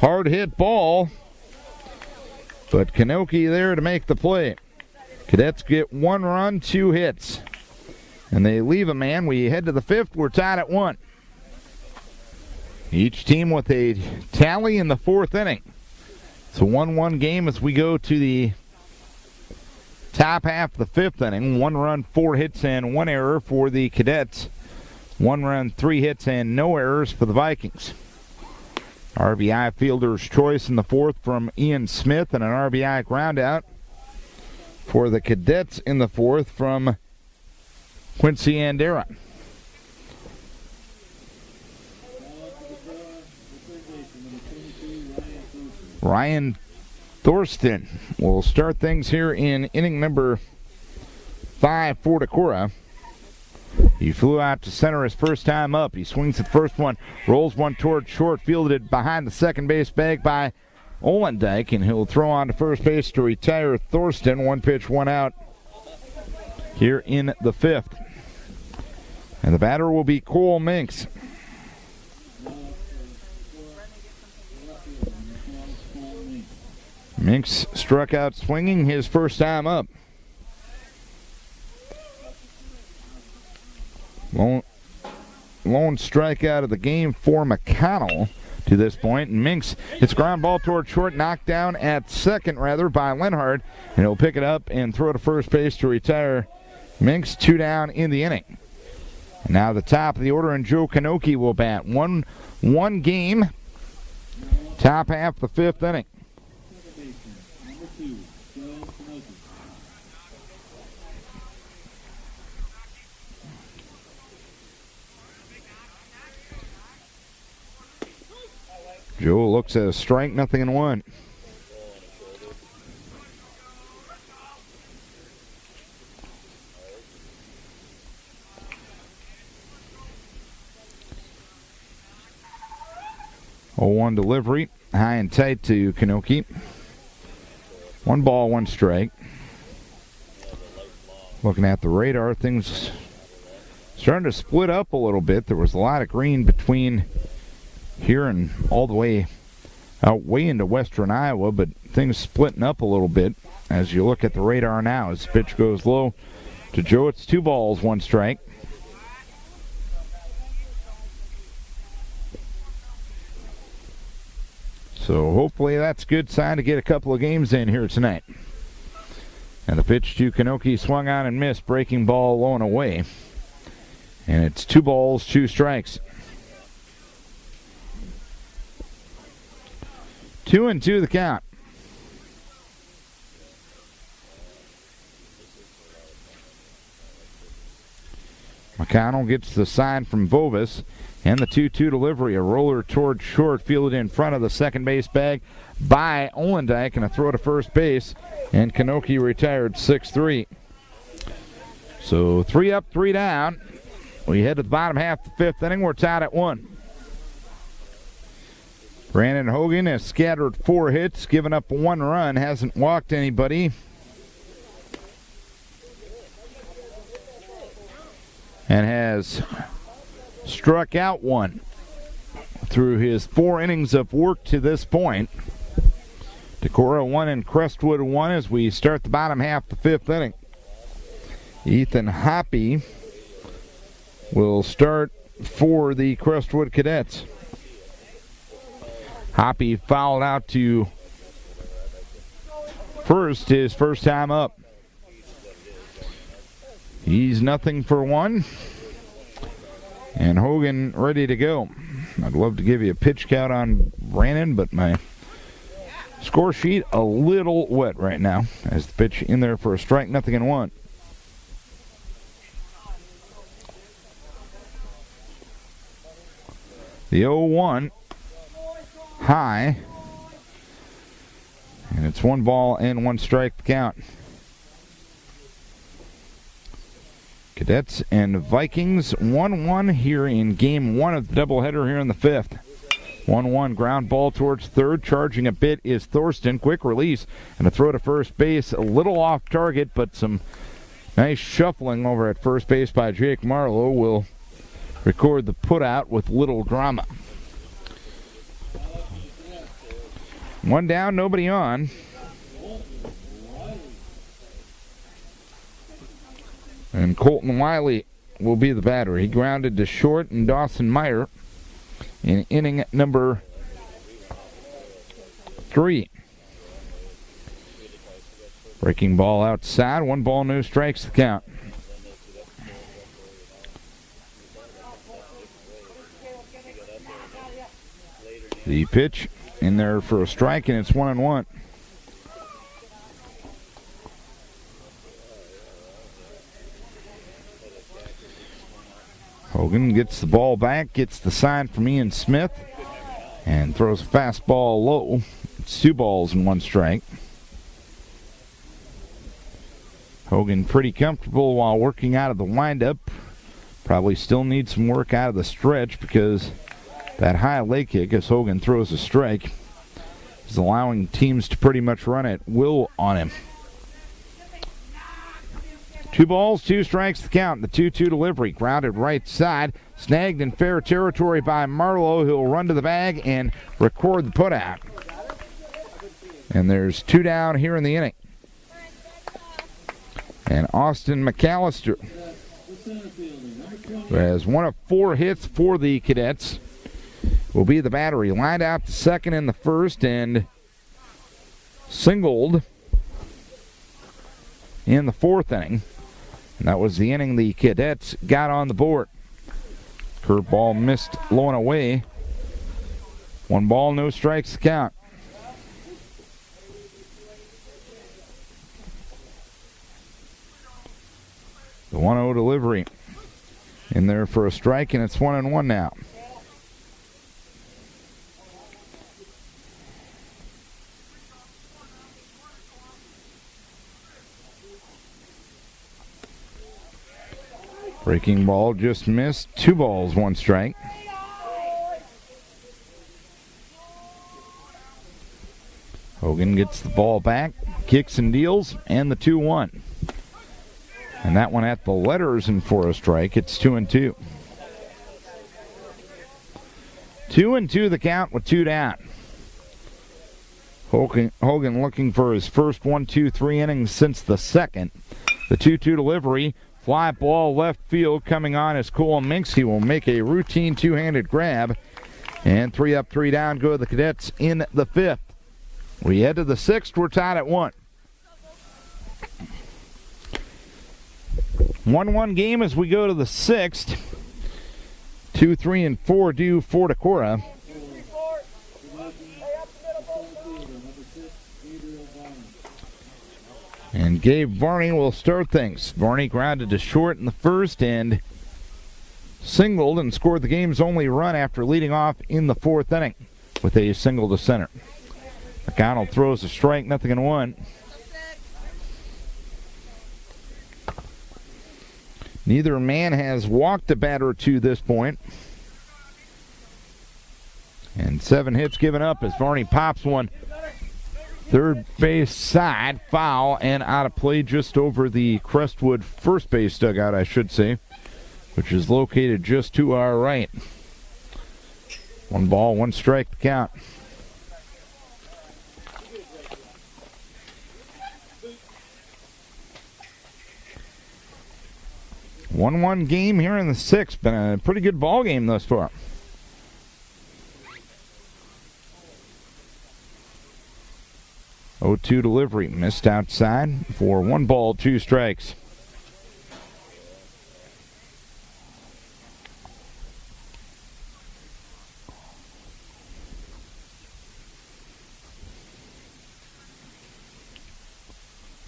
Hard hit ball. But Kanoki there to make the play. Cadets get 1 run, 2 hits. And they leave a man. We head to the 5th. We're tied at 1. Each team with a tally in the 4th inning. It's a 1-1 game as we go to the top half of the 5th inning. 1 run, 4 hits, and 1 error for the Cadets. 1 run, 3 hits, and no errors for the Vikings. RBI fielder's choice in the 4th from Ian Smith, and an RBI groundout for the Cadets in the 4th from Quincy Andera. Ryan Thorsten will start things here in inning number 5 for Decorah. He flew out to center his first time up. He swings the first one, rolls one toward short, fielded behind the second base bag by Olendijk, and he'll throw on to first base to retire Thorsten. 1 pitch, 1 out here in the 5th. And the batter will be Cole Minks. Minks struck out swinging his first time up. Lone strikeout of the game for McConnell to this point. And Minks hits ground ball toward short, knocked down at second rather by Lenhard. And he'll pick it up and throw to first base to retire Minks. 2 down in the inning. And now the top of the order, and Joe Kanoki will bat. One game, top half the 5th inning. Joe looks at a strike, 0-1. Oh, 1 delivery, high and tight to Kanoki. 1 ball, 1 strike. Looking at the radar, things starting to split up a little bit. There was a lot of green between here and all the way out way into western Iowa, but things splitting up a little bit as you look at the radar now. As the pitch goes low to Joe, it's 2 balls, 1 strike. So hopefully that's a good sign to get a couple of games in here tonight. And the pitch to Kanoki swung on and missed, breaking ball low and away. And it's 2 balls, 2 strikes. 2-2 the count. McConnell gets the sign from Bovis. And the 2-2 delivery, a roller toward short, fielded in front of the second base bag by Olendijk, and a throw to first base. And Kanoki retired 6-3. So 3 up, 3 down. We head to the bottom half of the 5th inning. We're tied at 1. Brandon Hogan has scattered 4 hits, given up 1 run, hasn't walked anybody. And has struck out 1 through his 4 innings of work to this point. Decorah 1 and Crestwood 1 as we start the bottom half of the 5th inning. Ethan Hoppy will start for the Crestwood Cadets. Hoppy fouled out to first, his first time up. He's 0 for 1. And Hogan ready to go. I'd love to give you a pitch count on Brandon, but my score sheet a little wet right now. As the pitch in there for a strike, 0-1. The 0-1 high. And it's 1 ball and 1 strike to count. Cadets and Vikings 1-1 here in game 1 of the doubleheader here in the 5th. 1-1 ground ball towards third. Charging a bit is Thorsten. Quick release and a throw to first base. A little off target, but some nice shuffling over at first base by Jake Marlowe will record the putout with little drama. 1 down, nobody on. And Colton Wiley will be the batter. He grounded to short and Dawson Meyer in inning number 3. Breaking ball outside. 1 ball, no strikes to count. The pitch in there for a strike, and it's 1-1. Hogan gets the ball back, gets the sign from Ian Smith, and throws a fastball low. It's 2 balls and 1 strike. Hogan pretty comfortable while working out of the windup. Probably still needs some work out of the stretch because that high leg kick, as Hogan throws a strike, is allowing teams to pretty much run at will on him. 2 balls, 2 strikes to count. The 2-2 delivery, grounded right side, snagged in fair territory by Marlowe. He'll run to the bag and record the putout. And there's 2 down here in the inning. And Austin McAllister, who has 1 of 4 hits for the Cadets, will be the batter. He lined out to second in the first and singled in the 4th inning. And that was the inning the Cadets got on the board. Curveball missed low and away. 1 ball, no strikes to count. The 1-0 delivery in there for a strike, and it's 1-1 now. Breaking ball just missed. 2 balls, 1 strike. Hogan gets the ball back, kicks and deals, and the 2-1. And that one at the letters and for a strike. It's 2-2. 2-2 the count with 2 down. Hogan looking for his first 1-2-3 innings since the second. The 2-2 delivery. Fly ball left field coming on as Cole Minks. He will make a routine two-handed grab. And 3 up, 3 down go the Cadets in the 5th. We head to the 6th. We're tied at 1. 1-1 game as we go to the 6th. 2, 3, and 4 due for Decorah. And Gabe Varney will start things. Varney grounded to short in the first and singled and scored the game's only run after leading off in the 4th inning with a single to center. McConnell throws a strike, nothing in 1. Neither man has walked a batter to this point. And 7 hits given up as Varney pops one third base side, foul, and out of play just over the Crestwood first base dugout, I should say, which is located just to our right. 1 ball, 1 strike to count. One game here in the 6th. Been a pretty good ball game thus far. Oh, 2 delivery missed outside for 1 ball, 2 strikes.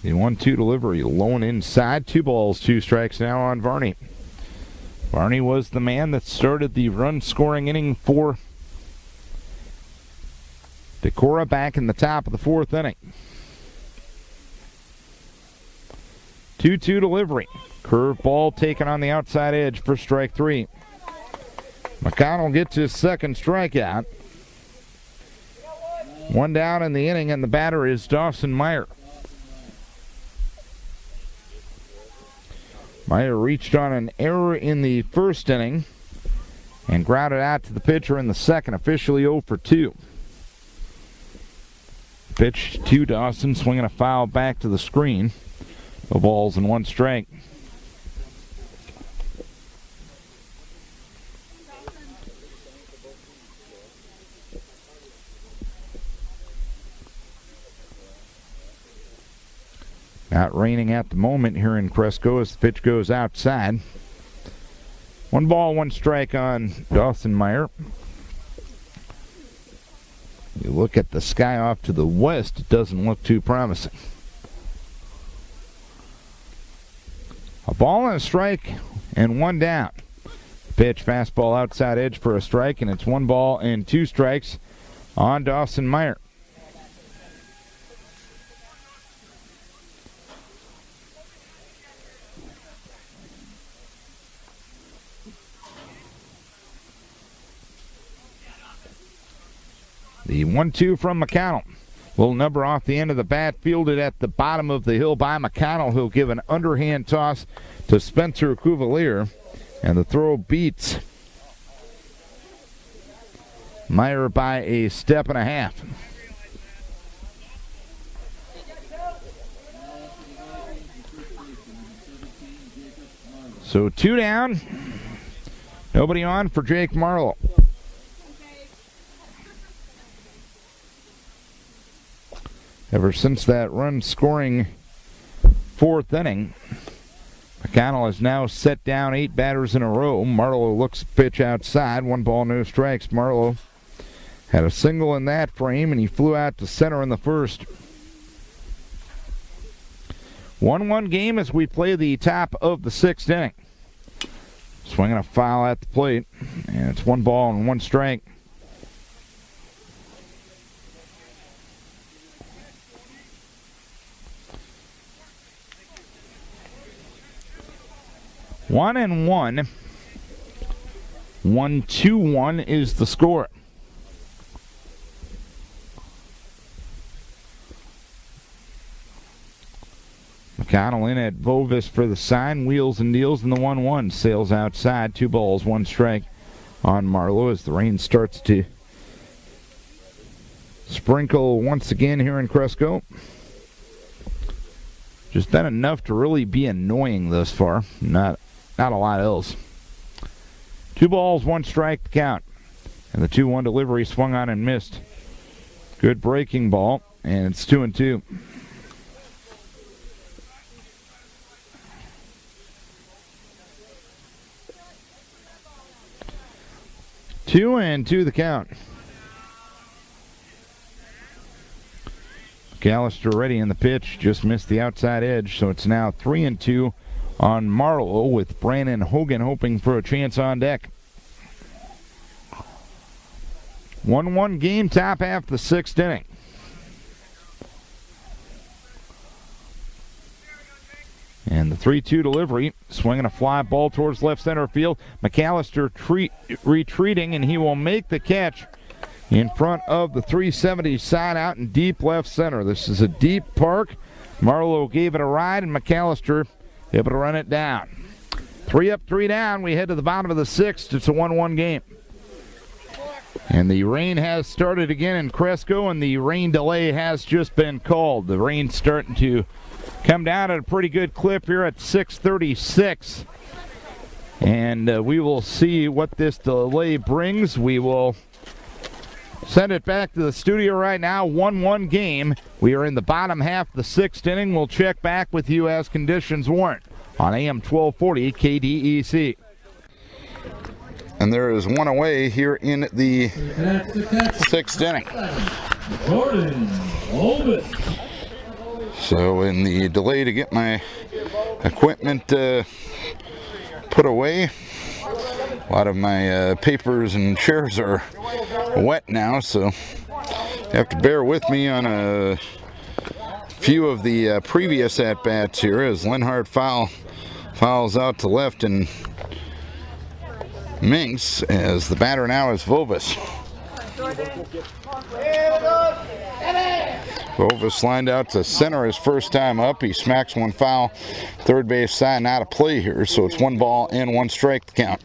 The 1-2 delivery, low and inside. 2 balls, 2 strikes now on Varney. Varney was the man that started the run-scoring inning for Decorah back in the top of the 4th inning. 2-2 delivery. Curve ball taken on the outside edge for strike 3. McConnell gets his second strikeout. 1 down in the inning, and the batter is Dawson Meyer. Meyer reached on an error in the first inning and grounded out to the pitcher in the second, officially 0 for 2. Pitch to Dawson, swinging a foul back to the screen. No balls and 1 strike. Not raining at the moment here in Cresco as the pitch goes outside. 1 ball, 1 strike on Dawson Meyer. You look at the sky off to the west, it doesn't look too promising. A ball and a strike and 1 down. Pitch, fastball outside edge for a strike, and it's 1 ball and 2 strikes on Dawson Meyer. The 1-2 from McConnell. Little number off the end of the bat, fielded at the bottom of the hill by McConnell. He'll give an underhand toss to Spencer Cuvalier, and the throw beats Meyer by a step and a half. So 2 down. Nobody on for Jake Marlowe. Ever since that run-scoring 4th inning, McConnell has now set down 8 batters in a row. Marlowe looks pitch outside. 1 ball, no strikes. Marlowe had a single in that frame, and he flew out to center in the first. 1-1 game as we play the top of the 6th inning. Swinging a foul at the plate, and it's 1 ball and 1 strike. One and 1. 1-2-1 is the score. Connell in at Vovis for the sign. Wheels and deals in the 1-1. Sails outside. 2 balls, 1 strike on Marlowe as the rain starts to sprinkle once again here in Cresco. Just done enough to really be annoying thus far. Not a lot else. 2 balls, 1 strike to count. And the 2-1 delivery swung on and missed. Good breaking ball, and it's 2-2. Two and 2 the count. McAllister ready in the pitch, just missed the outside edge, so it's now 3-2 on Marlowe with Brandon Hogan hoping for a chance on deck. 1-1 game, top half the 6th inning. And the 3-2 delivery, swinging a fly ball towards left center field. McAllister retreating, and he will make the catch in front of the 370 side out in deep left center. This is a deep park. Marlowe gave it a ride, and McAllister able to run it down. 3 up, 3 down. We head to the bottom of the 6th. It's a 1-1 game. And the rain has started again in Cresco, and the rain delay has just been called. The rain's starting to come down at a pretty good clip here at 6:36. And we will see what this delay brings. We will send it back to the studio right now. 1-1 game. We are in the bottom half of the 6th inning. We'll check back with you as conditions warrant on AM 1240 KDEC. And there is one away here in the 6th inning. So in the delay to get my equipment put away, a lot of my papers and chairs are wet now, so you have to bear with me on a few of the previous at-bats here as Lenhart fouls out to left and Minks, as the batter now is Vovis. Vovis lined out to center his first time up. He smacks one foul. Third base side out of play here, so it's 1 ball and 1 strike to count.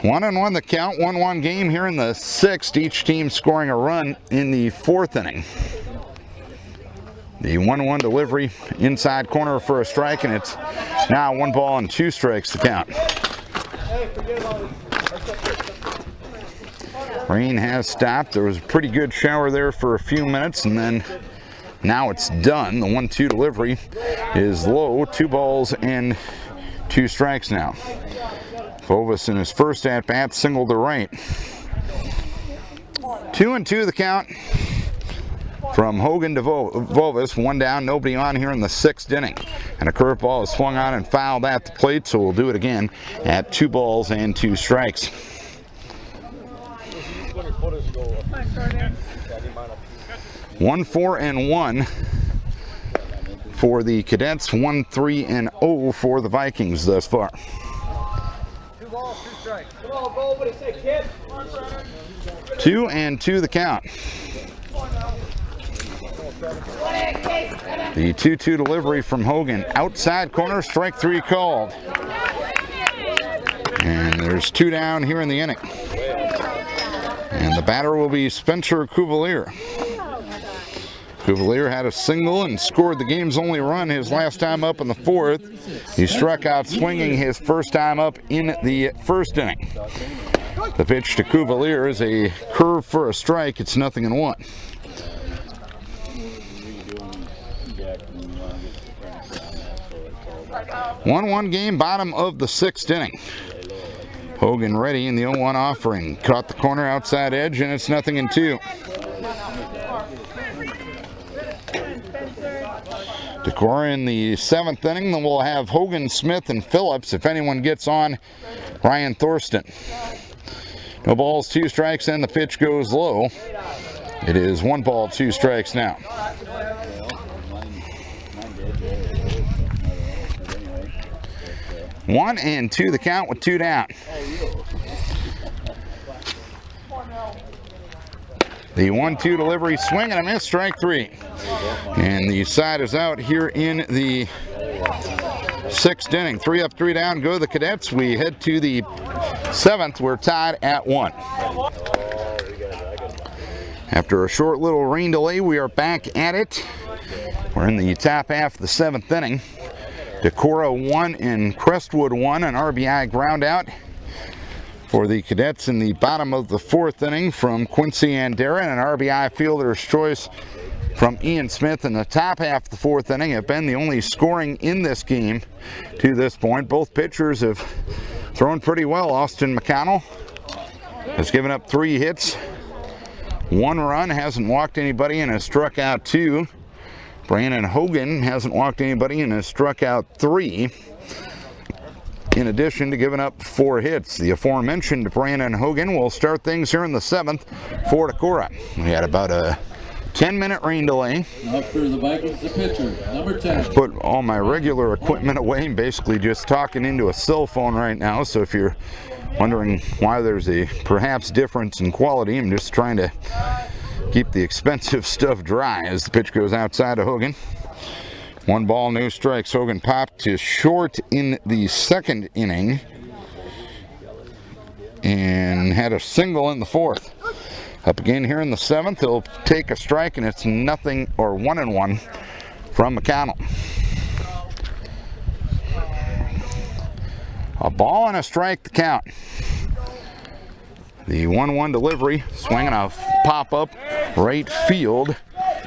1-1 the count. 1-1 game here in the 6th. Each team scoring a run in the 4th inning. The 1-1 delivery inside corner for a strike, and it's now 1 ball and 2 strikes to count. Rain has stopped. There was a pretty good shower there for a few minutes, and then now it's done. The 1-2 delivery is low. 2 balls and 2 strikes now. Vovis in his first at-bat singled to right. 2-2 the count. From Hogan to Vovis, 1 down, nobody on here in the 6th inning. And a curveball is swung on and fouled at the plate, so we'll do it again at 2 balls and 2 strikes. 1-4-1 for the Cadets, 1-3-0 for the Vikings thus far. 2 balls, 2 strikes. Come on, Bo, what do you say, kid? 2-2 the count. The 2-2 delivery from Hogan. Outside corner, strike 3 called. And there's 2 down here in the inning. And the batter will be Spencer Cuvalier. Cuvalier had a single and scored the game's only run his last time up in the 4th. He struck out swinging his first time up in the 1st inning. The pitch to Cuvalier is a curve for a strike. It's 0-1. 1-1 game, bottom of the 6th inning. Hogan ready in the 0-1 offering. Caught the corner outside edge, and it's 0-2. Decor in the 7th inning. Then we'll have Hogan, Smith, and Phillips. If anyone gets on, Ryan Thorsten. No balls, 2 strikes, and the pitch goes low. It is 1 ball, 2 strikes now. 1-2 the count with 2 down. The 1-2 delivery, swing and a miss, strike 3. And the side is out here in the 6th inning. 3 up, 3 down, go the Cadets. We head to the 7th. We're tied at 1. After a short little rain delay, we are back at it. We're in the top half of the 7th inning. Decorah 1 and Crestwood 1, an RBI ground out for the Cadets in the bottom of the 4th inning from Quincy Andera, and an RBI fielder's choice from Ian Smith in the top half of the 4th inning have been the only scoring in this game to this point. Both pitchers have thrown pretty well. Austin McConnell has given up 3 hits, 1 run, hasn't walked anybody, and has struck out 2. Brandon Hogan hasn't walked anybody and has struck out 3. In addition to giving up 4 hits. The aforementioned Brandon Hogan will start things here in the 7th for Decorah. We had about a 10-minute rain delay. Up for the Vikings, the pitcher, number 10. I've put all my regular equipment away and basically just talking into a cell phone right now. So if you're wondering why there's a perhaps difference in quality, I'm just trying to keep the expensive stuff dry as the pitch goes outside of Hogan. 1 ball, no strikes. Hogan popped to short in the 2nd inning and had a single in the 4th. Up again here in the 7th, he'll take a strike, and it's 0-1 and 1 from McConnell. A ball and a strike to count. The 1-1 delivery, swinging a pop-up right field.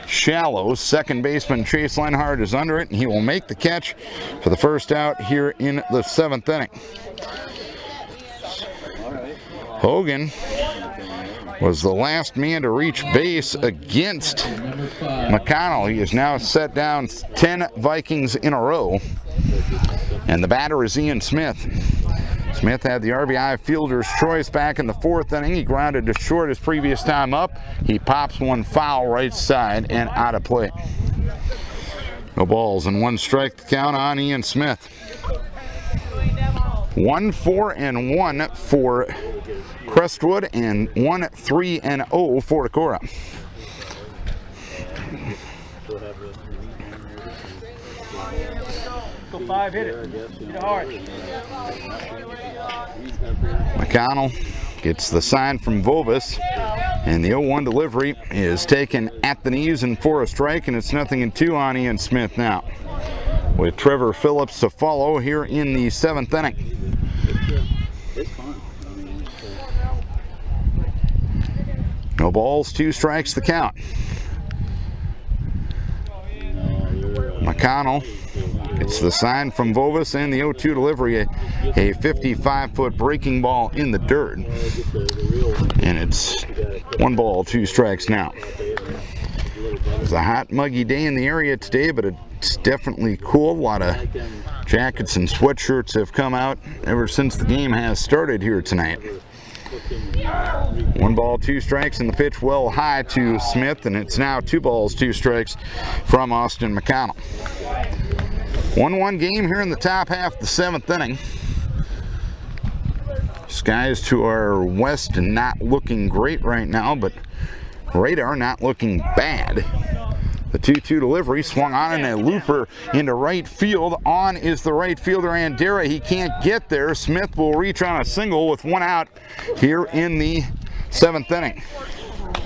Shallow. Second baseman Chase Lenhart is under it, and he will make the catch for the first out here in the 7th inning. Hogan was the last man to reach base against McConnell. He has now set down 10 Vikings in a row, and the batter is Ian Smith. Smith had the RBI fielder's choice back in the 4th inning. He grounded to short his previous time up. He pops 1 foul right side and out of play. No balls and 1 strike to count on Ian Smith. 1-4-1 for Crestwood and 1-3-0 for Decorah. Go 5, hit it. Hit it hard. McConnell gets the sign from Vovis, and the 0-1 delivery is taken at the knees and for a strike, and it's 0-2 on Ian Smith now, with Trevor Phillips to follow here in the 7th inning. No balls, 2 strikes to count. McConnell gets the sign from Vovis and the 0-2 delivery, a 55-foot breaking ball in the dirt. And it's 1 ball, 2 strikes now. It's a hot, muggy day in the area today, but it's definitely cool. A lot of jackets and sweatshirts have come out ever since the game has started here tonight. 1 ball, 2 strikes, and the pitch well high to Smith, and it's now 2 balls, 2 strikes from Austin McConnell. 1-1 game here in the top half of the 7th inning. Skies to our west and not looking great right now, but radar not looking bad. The 2-2 delivery swung on and a looper into right field. On is the right fielder Andera. He can't get there. Smith will reach on a single with 1 out here in the 7th inning.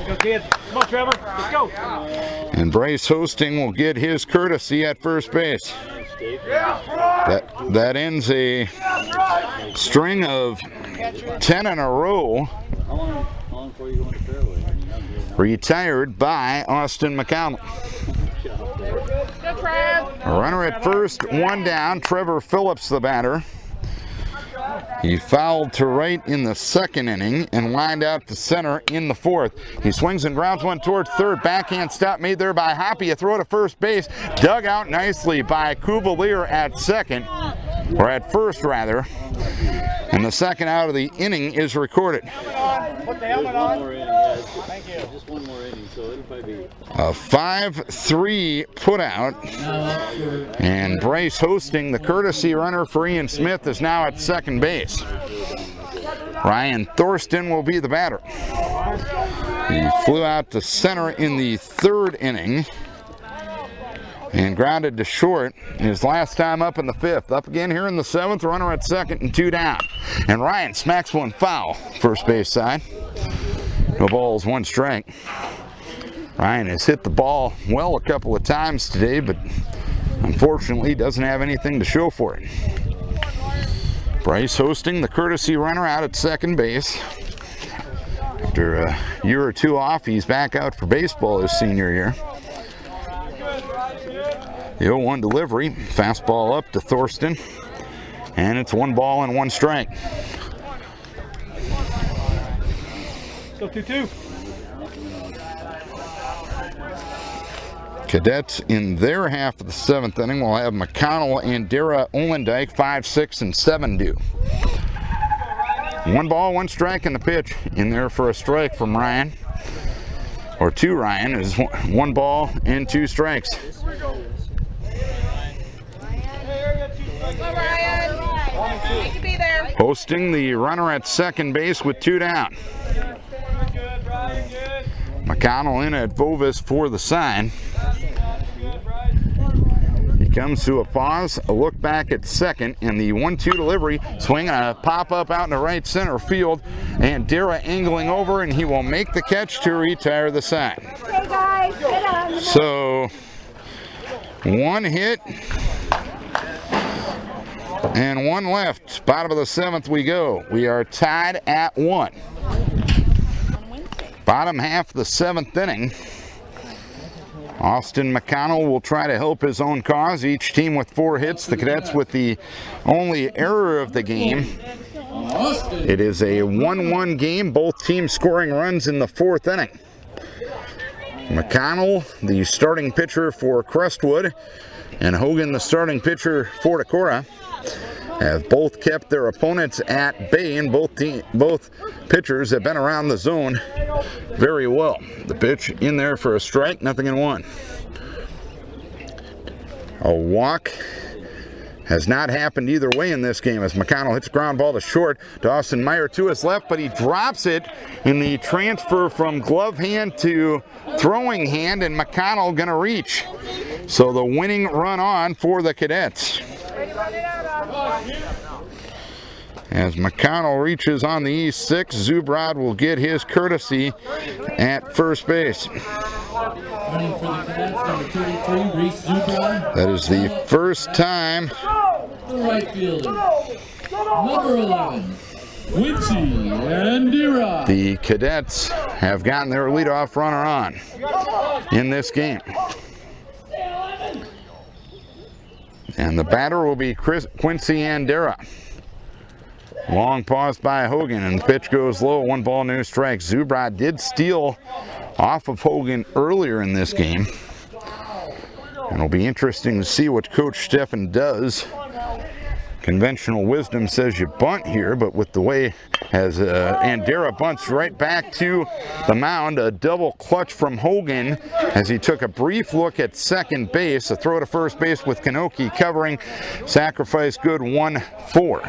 Go, kid. Come on, Trevor. Let's go. And Bryce Hosting will get his courtesy at first base. That ends a string of 10 in a row. How long before you go into fairway? Retired by Austin McConnell. A runner at first, 1 down. Trevor Phillips, the batter. He fouled to right in the 2nd inning and lined out to center in the 4th. He swings and grounds 1 towards 3rd. Backhand stop made there by Hoppy. A throw to first base. Dug out nicely by Cuvalier at 2nd, or at 1st rather. And the 2nd out of the inning is recorded. Put the helmet on. Thank you. Just 1 more inning, so it'll probably be A 5-3 put out. And Bryce Hosting, the courtesy runner for Ian Smith, is now at 2nd base. Ryan Thorsten will be the batter. He flew out to center in the 3rd inning and grounded to short his last time up in the 5th. Up again here in the 7th, runner at 2nd and 2 down. And Ryan smacks one foul, first base side. No balls, 1 strike. Ryan has hit the ball well a couple of times today, but unfortunately doesn't have anything to show for it. Bryce hosting the courtesy runner out at 2nd base. After a year or 2 off, he's back out for baseball his senior year. The 0-1 delivery, fastball up to Thorsten, and it's 1 ball and 1 strike. Still 2-2. Cadets in their half of the 7th inning will have McConnell and Dara Olendijk 5, 6, and 7 due. 1 ball, 1 strike in the pitch. In there for a strike from Ryan. Or to Ryan is 1 ball and 2 strikes. You can be there. Hosting the runner at 2nd base with 2 down. McConnell in at Vovis for the sign. He comes to a pause, a look back at 2nd, and the 1-2 delivery, swing and a pop-up out in the right center field, and Dara angling over, and he will make the catch to retire the sign. Hey guys, get on. So, 1 hit and 1 left. Bottom of the 7th we go. We are tied at 1. Bottom half of the 7th inning. Austin McConnell will try to help his own cause. Each team with 4 hits. The Cadets with the only error of the game. It is a 1-1 game. Both teams scoring runs in the 4th inning. McConnell, the starting pitcher for Crestwood, and Hogan, the starting pitcher for Decorah, have both kept their opponents at bay, and both pitchers have been around the zone very well. The pitch in there for a strike, 0-1. A walk has not happened either way in this game as McConnell hits a ground ball to short. Dawson Meyer to his left, but he drops it in the transfer from glove hand to throwing hand, and McConnell gonna reach. So the winning run on for the Cadets. As McConnell reaches on the E6, Zubrod will get his courtesy at first base. Running for the Cadets, number 33, Reese Zubrod. That is the first time. The right fielder, number 11, Quincy Andira. The Cadets have gotten their leadoff runner on in this game. And the batter will be Quincy Andera. Long pause by Hogan, and the pitch goes low. 1 ball, no strikes. Zubrod did steal off of Hogan earlier in this game. And it'll be interesting to see what Coach Steffen does. Conventional wisdom says you bunt here, but with the way as Andera bunts right back to the mound, a double clutch from Hogan as he took a brief look at 2nd base, a throw to first base with Kanoki covering, sacrifice good, 1-4.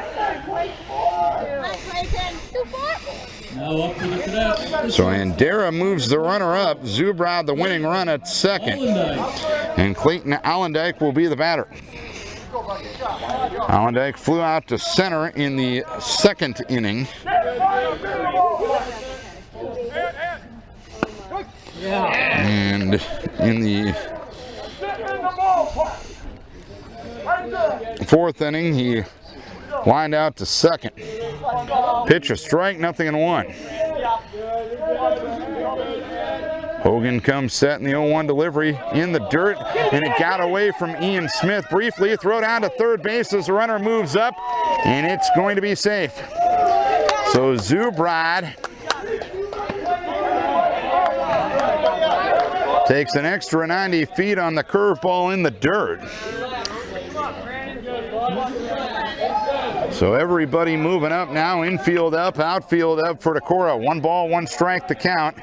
Now up to the Cadets. So Andera moves the runner up, Zubrod the winning run at 2nd, and Clayton Allendijk will be the batter. Allendijk flew out to center in the 2nd inning. And in the 4th inning, he lined out to 2nd. Pitch a strike, 0-1. Hogan comes set in the 0-1 delivery in the dirt, and it got away from Ian Smith briefly. Throw down to third base as the runner moves up, and it's going to be safe. So Zubrod takes an extra 90 feet on the curveball in the dirt. So everybody moving up now, infield up, outfield up for Decorah. 1 ball, 1 strike to count.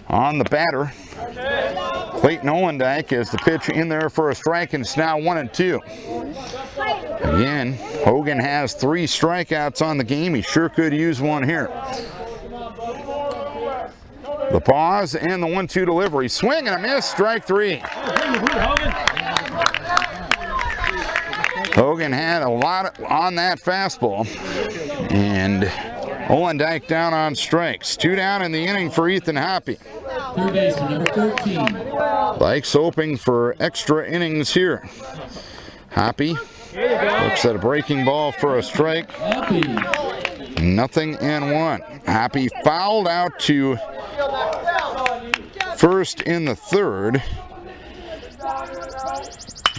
On the batter, Clayton Olendijk is the pitch in there for a strike, and it's now 1-2. Again, Hogan has 3 strikeouts on the game. He sure could use one here. The pause and the 1-2 delivery. Swing and a miss, strike 3. Hogan had a lot on that fastball. And Olendyke down on strikes. 2 down in the inning for Ethan Hoppy. Third baseman, number 13. Dykes hoping for extra innings here. Hoppy looks at a breaking ball for a strike. Happy. 0-1. Hoppy fouled out to first in the 3rd.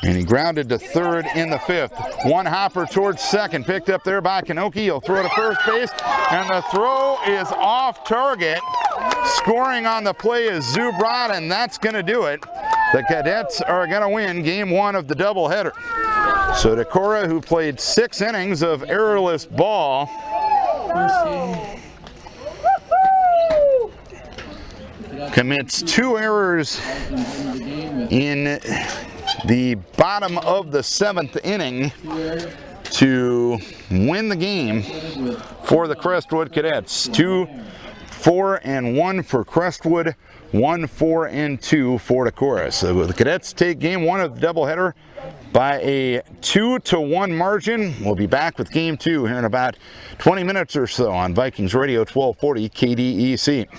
And he grounded to 3rd in the 5th. One hopper towards 2nd, picked up there by Kanoki. He'll throw to first base, and the throw is off target. Scoring on the play is Zubrod, and that's going to do it. The Cadets are going to win Game 1 of the doubleheader. So Decorah, who played 6 innings of errorless ball, commits 2 errors in the bottom of the 7th inning to win the game for the Crestwood Cadets. 2-4-1 for Crestwood, 1-4-2 for Decorah. So the Cadets take Game 1 of the doubleheader by a 2-1 margin. We'll be back with Game 2 here in about 20 minutes or so on Vikings Radio 1240 KDEC.